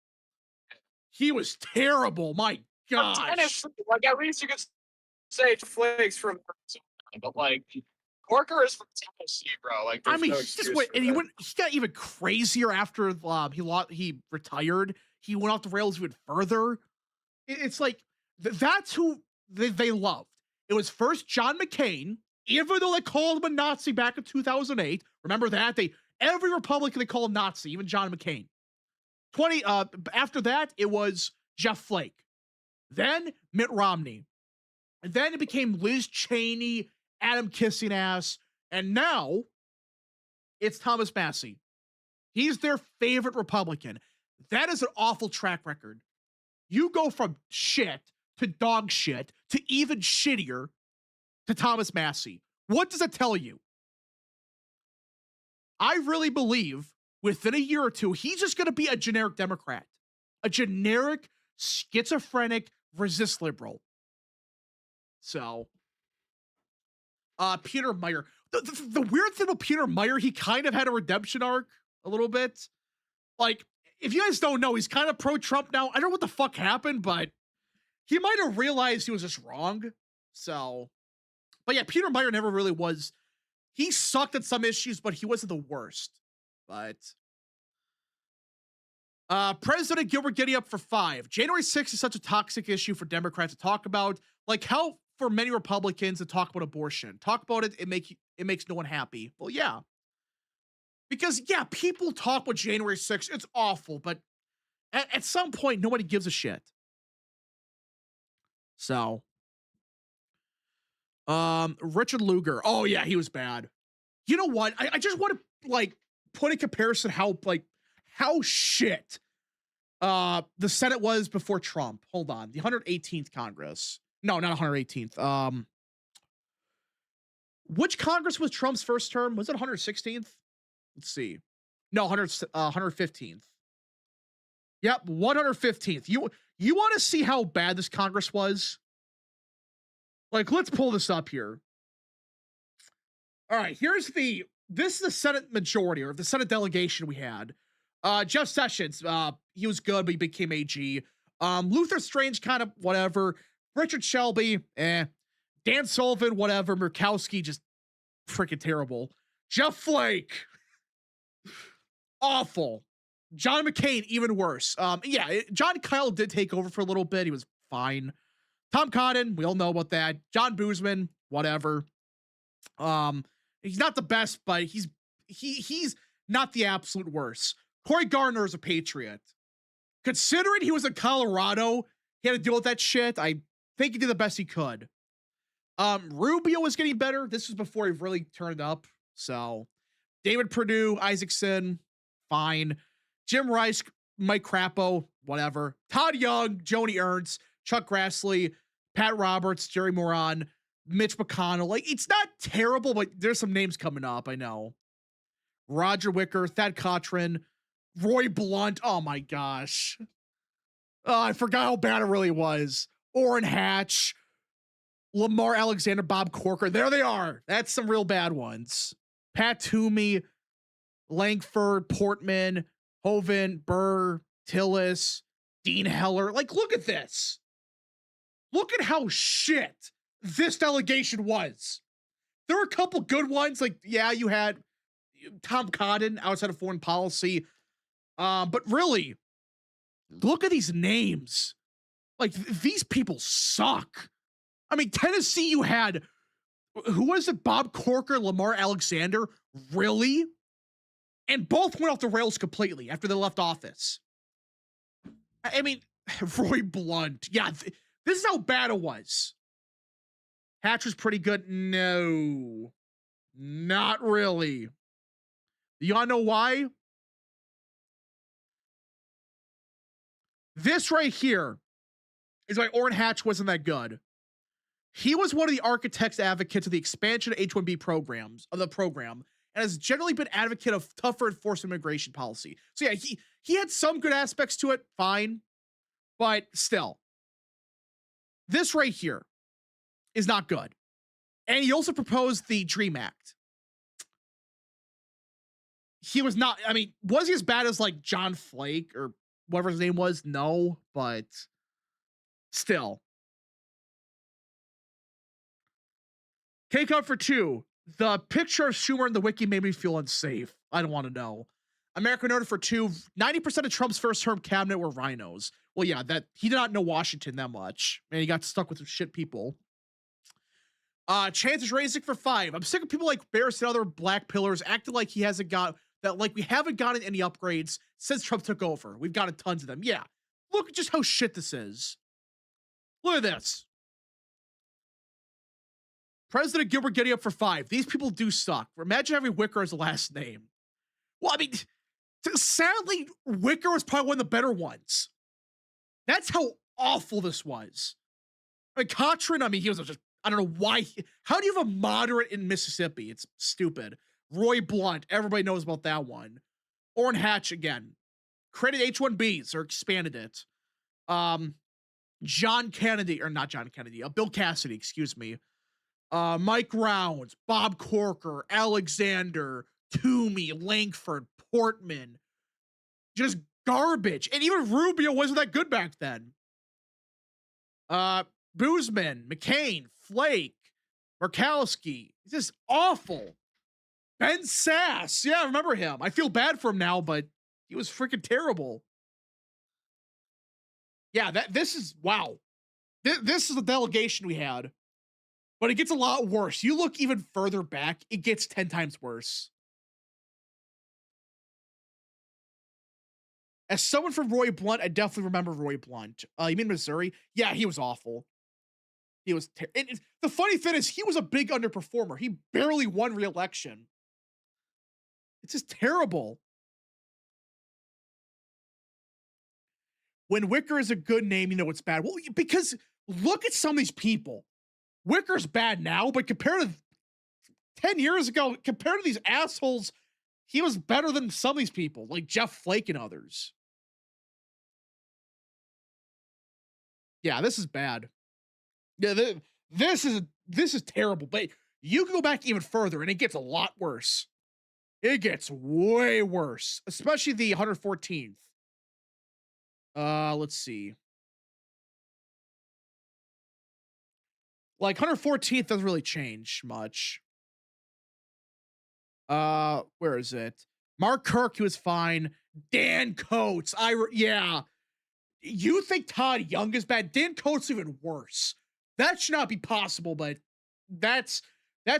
He was terrible. My But gosh. Tennessee, like at least you could say Flakes from Arizona, but like Corker is from Tennessee, bro. Like I there's mean, no he just excuse went, for and he that. went. He got even crazier after he retired. He went off the rails even further. It's like that's who they loved. It was first John McCain, even though they called him a Nazi back in 2008. Remember that every Republican they called Nazi, even John McCain. After that, it was Jeff Flake, then Mitt Romney, and then it became Liz Cheney, Adam Kissing ass, and now it's Thomas Massie. He's their favorite Republican. That is an awful track record. You go from shit to dog shit to even shittier to Thomas Massie. What does it tell you? I really believe within a year or two, he's just going to be a generic Democrat, a generic schizophrenic resist liberal. So, Peter Meyer. The weird thing with Peter Meyer, he kind of had a redemption arc a little bit. Like, if you guys don't know, he's kind of pro-Trump now. I don't know what the fuck happened, but he might have realized he was just wrong. So, but yeah, Peter Meyer never really was. He sucked at some issues, but he wasn't the worst. But President Gilbert getting up for 5. January 6th is such a toxic issue for Democrats to talk about. Like how for many Republicans to talk about abortion. Talk about it, it makes no one happy. Well, yeah. Because, yeah, people talk about January 6th. It's awful, but at some point, nobody gives a shit. So, Richard Lugar. Oh, yeah, he was bad. You know what? I just want to, like, put in comparison how shit the Senate was before Trump. Hold on. The 118th Congress. No, not 118th. Which Congress was Trump's first term? Was it 116th? Let's see. No, 115th. Yep, 115th. You want to see how bad this Congress was? Like, let's pull this up here. All right, this is the Senate majority, or the Senate delegation we had. Jeff Sessions, he was good, but he became AG. Luther Strange, kind of whatever. Richard Shelby, Dan Sullivan, whatever. Murkowski, just freaking terrible. Jeff Flake, awful. John McCain, even worse. John Kyle did take over for a little bit. He was fine. Tom Cotton, we all know about that. John Boozman, whatever. He's not the best, but he's not the absolute worst. Cory Gardner is a patriot. Considering he was in Colorado, he had to deal with that shit. I think he did the best he could. Rubio was getting better. This was before he really turned up. So, David Perdue, Isaacson, fine. Jim Rice, Mike Crapo, whatever. Todd Young, Joni Ernst, Chuck Grassley, Pat Roberts, Jerry Moran, Mitch McConnell. Like, it's not terrible, but there's some names coming up, I know. Roger Wicker, Thad Cochran, Roy Blunt. Oh my gosh. I forgot how bad it really was. Orrin Hatch, Lamar Alexander, Bob Corker. There they are. That's some real bad ones. Pat Toomey, Langford, Portman, Hovind, Burr, Tillis, Dean Heller. Like, look at this. Look at how shit this delegation was. There were a couple good ones. Like, yeah, you had Tom Cotton outside of foreign policy. But really, look at these names. Like, these people suck. I mean, Tennessee, you had, who was it? Bob Corker, Lamar Alexander. Really? And both went off the rails completely after they left office. I mean, Roy Blunt. Yeah, this is how bad it was. Hatch was pretty good. No, not really. You all know why? This right here is why Orrin Hatch wasn't that good. He was one of the architects advocates of the expansion of H-1B programs, of the program, and has generally been advocate of tougher enforcement immigration policy. So yeah, he had some good aspects to it, fine, but still. This right here is not good. And he also proposed the DREAM Act. He was not, I mean, was he as bad as like John Flake or whatever his name was, no, but still. K-Cup for 2. The picture of Schumer in the wiki made me feel unsafe. I don't want to know. America noted for 2. 90% of Trump's first term cabinet were rhinos. Well, yeah, that he did not know Washington that much. And he got stuck with some shit people. Chances raising for 5. I'm sick of people like Barris and other black pillars acting like he hasn't got that, like we haven't gotten any upgrades since Trump took over. We've gotten tons of them. Yeah. Look at just how shit this is. Look at this. President Gilbert getting up for 5. These people do suck. Imagine having Wicker as a last name. Well, I mean, sadly, Wicker was probably one of the better ones. That's how awful this was. I mean, Cochran, I mean, he was just, I don't know why. How do you have a moderate in Mississippi? It's stupid. Roy Blunt, everybody knows about that one. Orrin Hatch again. Created H-1Bs or expanded it. John Kennedy, or not John Kennedy, Bill Cassidy, excuse me. Mike Rounds, Bob Corker, Alexander, Toomey, Langford, Portman. Just garbage. And even Rubio wasn't that good back then. Boozman, McCain, Flake, Murkowski. It's just awful. Ben Sass. Yeah, I remember him. I feel bad for him now, but he was freaking terrible. Yeah, this is, wow. This is the delegation we had. But it gets a lot worse. You look even further back, it gets 10 times worse. As someone from Roy Blunt, I definitely remember Roy Blunt. You mean Missouri? Yeah, he was awful. He was the funny thing is he was a big underperformer. He barely won re-election. It's just terrible. When Wicker is a good name, you know it's bad. Well, because look at some of these people. Wicker's bad now, but compared to 10 years ago, compared to these assholes, he was better than some of these people, like Jeff Flake and others. Yeah, this is bad. Yeah, this is terrible. But you can go back even further, and it gets a lot worse. It gets way worse, especially the 114th. Let's see. Like 114th doesn't really change much. Where is it? Mark Kirk, he was fine. Dan Coates, yeah. You think Todd Young is bad? Dan Coates even worse. That should not be possible, but that's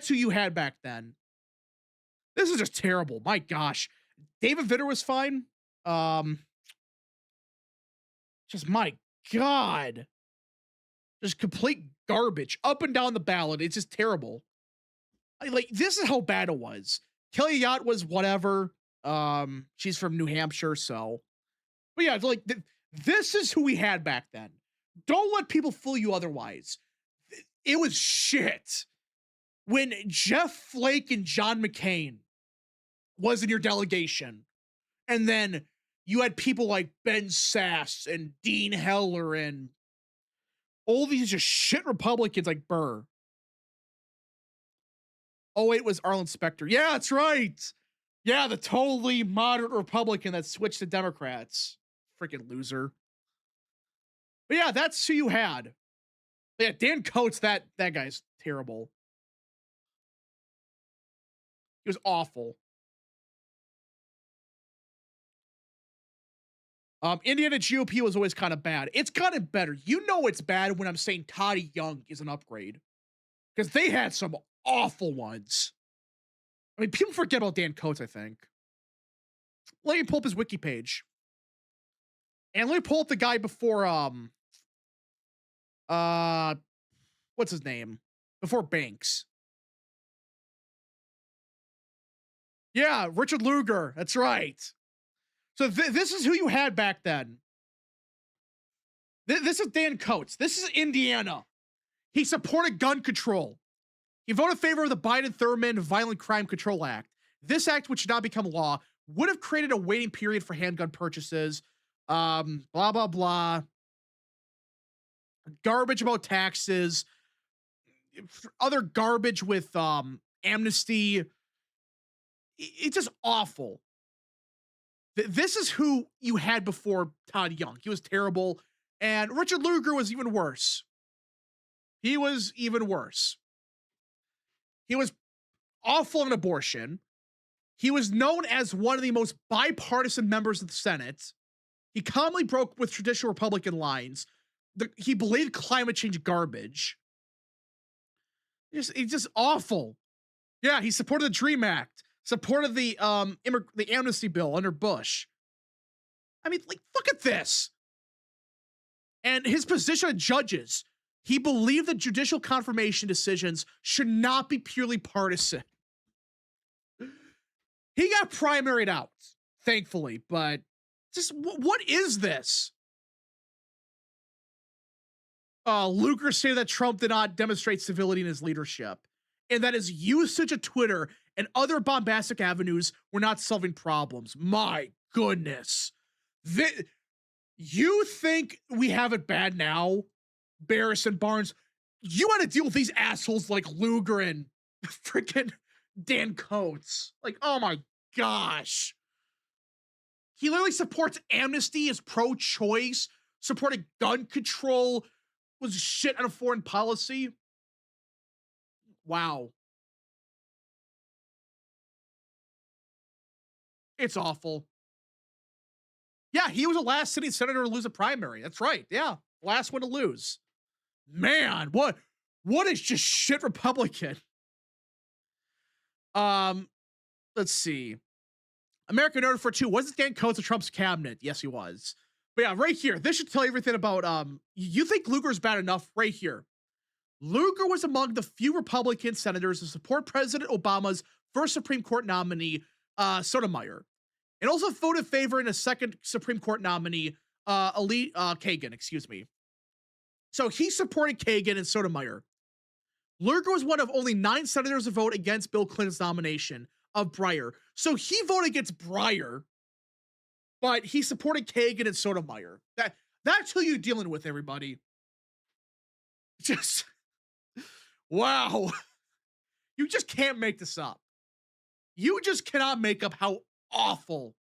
who you had back then. This is just terrible. My gosh. David Vitter was fine. Just my God. Just complete garbage up and down the ballot. It's just terrible. Like, this is how bad it was. Kelly Yacht was whatever. She's from New Hampshire, so. But yeah, like, this is who we had back then. Don't let people fool you otherwise. It was shit. When Jeff Flake and John McCain was in your delegation, and then you had people like Ben Sass and Dean Heller and all these just shit Republicans like Burr. Oh, it was Arlen Specter. Yeah, that's right. Yeah, the totally moderate Republican that switched to Democrats. Freaking loser. But yeah, that's who you had. But yeah, Dan Coates, that guy's terrible. He was awful. Indiana GOP was always kind of bad. It's gotten better. You know it's bad when I'm saying Toddy Young is an upgrade. Because they had some awful ones. I mean, people forget about Dan Coates, I think. Let me pull up his wiki page. And let me pull up the guy before, what's his name? Before Banks. Yeah, Richard Lugar. That's right. So this is who you had back then. This is Dan Coates. This is Indiana. He supported gun control. He voted in favor of the Biden-Thurmond Violent Crime Control Act. This act, which should not become law, would have created a waiting period for handgun purchases. Blah, blah, blah. Garbage about taxes. Other garbage with amnesty. It's just awful. This is who you had before Todd Young. He was terrible. And Richard Lugar was even worse. He was even worse. He was awful on abortion. He was known as one of the most bipartisan members of the Senate. He calmly broke with traditional Republican lines. He believed climate change garbage. He's just awful. Yeah, he supported the DREAM Act, supported the amnesty bill under Bush. I mean, like, look at this. And his position on judges, he believed that judicial confirmation decisions should not be purely partisan. He got primaried out, thankfully, but just what is this? Lugar stated that Trump did not demonstrate civility in his leadership, and that his usage of Twitter and other bombastic avenues were not solving problems. My goodness. You think we have it bad now, Barris and Barnes? You want to deal with these assholes like Lugar and freaking Dan Coates. Like, oh my gosh. He literally supports amnesty, is pro-choice, supporting gun control, was shit on a foreign policy. Wow. It's awful. Yeah, he was the last sitting senator to lose a primary. That's right. Yeah, last one to lose. Man, what is just shit Republican? Let's see. American Order for 2. Wasn't Dan Coates of Trump's cabinet? Yes, he was. But yeah, right here. This should tell you everything about, you think Lugar's bad enough? Right here. Lugar was among the few Republican senators to support President Obama's first Supreme Court nominee, Sotomayor, and also voted favor in a second Supreme Court nominee, Kagan, excuse me. So he supported Kagan and Sotomayor. Lugar was one of only 9 senators to vote against Bill Clinton's nomination of Breyer. So he voted against Breyer, but he supported Kagan and Sotomayor. That's who you're dealing with, everybody. Just, wow. You just can't make this up. You just cannot make up how awful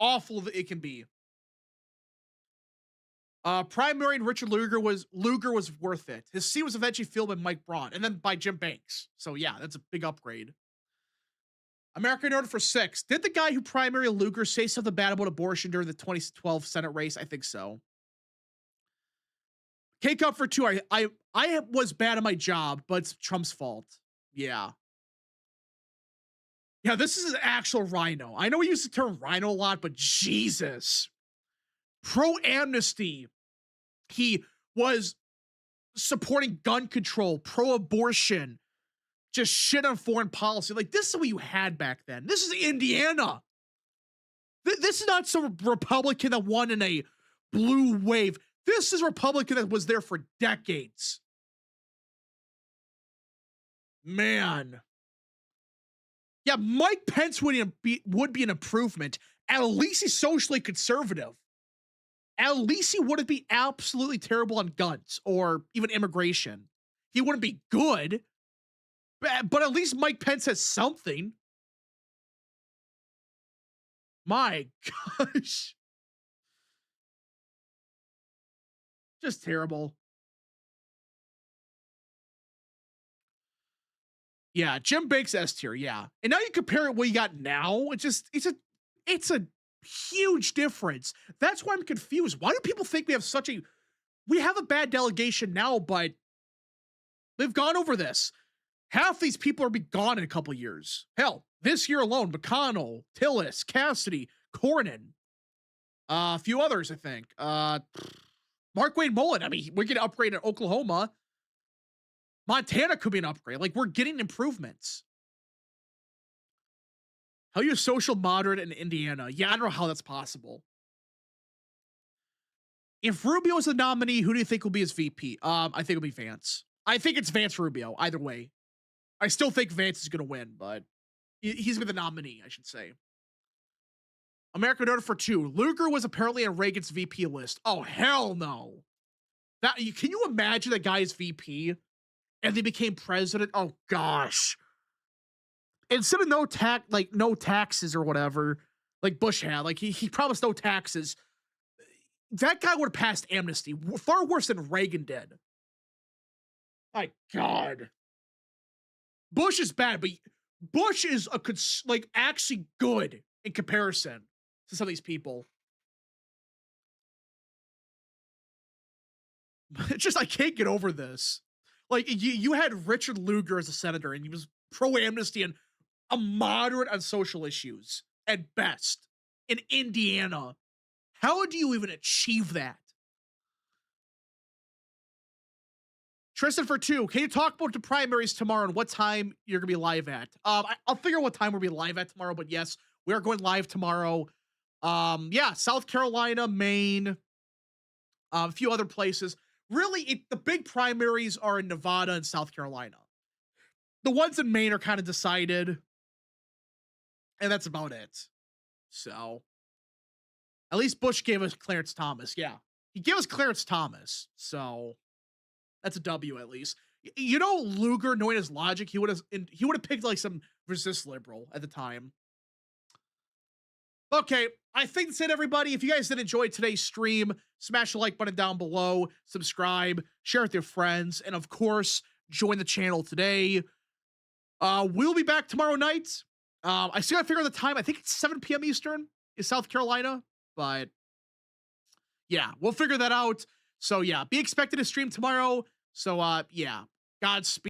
it can be. Primary and Richard Lugar was worth it. His seat was eventually filled by Mike Braun and then by Jim Banks. So yeah, that's a big upgrade. American Order for 6. Did the guy who primaried Lugar say something bad about abortion during the 2012 Senate race? I think so. K-Cup for 2. I was bad at my job, but it's Trump's fault. Yeah. Yeah, this is an actual rhino. I know we use the term rhino a lot, but Jesus. Pro-amnesty. He was supporting gun control, pro-abortion, just shit on foreign policy. Like, this is what you had back then. This is Indiana. This is not some Republican that won in a blue wave. This is a Republican that was there for decades. Man. Yeah, Mike Pence would be an improvement. At least he's socially conservative. At least he wouldn't be absolutely terrible on guns or even immigration. He wouldn't be good, but at least Mike Pence has something. My gosh. Just terrible. Yeah, Jim Banks S tier, yeah. And now you compare it what you got now, it's a huge difference. That's why I'm confused. Why do people think we have a bad delegation now, but they've gone over this. Half these people are be gone in a couple years. Hell, this year alone, McConnell, Tillis, Cassidy, Cornyn, a few others, I think. Markwayne Mullin. I mean, we're getting upgrade in Oklahoma. Montana could be an upgrade. Like, we're getting improvements. How you social moderate in Indiana? Yeah, I don't know how that's possible. If Rubio is the nominee, who do you think will be his VP? I think it'll be Vance. I think it's Vance Rubio, either way. I still think Vance is going to win, but he's been the nominee, I should say. American Order for 2. Lugar was apparently on Reagan's VP list. Oh, hell no. Can you imagine that guy is VP and they became president? Oh, gosh. Instead of no taxes or whatever, like Bush had. Like he promised no taxes. That guy would have passed amnesty far worse than Reagan did. My God. Bush is bad, but Bush is like actually good in comparison to some of these people. It's just I can't get over this. Like you had Richard Lugar as a senator, and he was pro amnesty and a moderate on social issues at best in Indiana. How do you even achieve that? Tristan for 2, can you talk about the primaries tomorrow and what time you're gonna be live at? I'll figure out what time we'll be live at tomorrow, but yes, we are going live tomorrow. Yeah, South Carolina, Maine, a few other places. Really, the big primaries are in Nevada and South Carolina. The ones in Maine are kind of decided, and that's about it. So, at least Bush gave us Clarence Thomas. Yeah, he gave us Clarence Thomas. So, that's a W at least. You know, Lugar, knowing his logic, he would have picked like some resist liberal at the time. Okay, I think that's it, everybody. If you guys did enjoy today's stream, smash the like button down below, subscribe, share with your friends, and of course, join the channel today. We'll be back tomorrow night. I still gotta figure out the time. I think it's 7 p.m. Eastern in South Carolina, but yeah, we'll figure that out. So yeah, be expected to stream tomorrow. So yeah, Godspeed.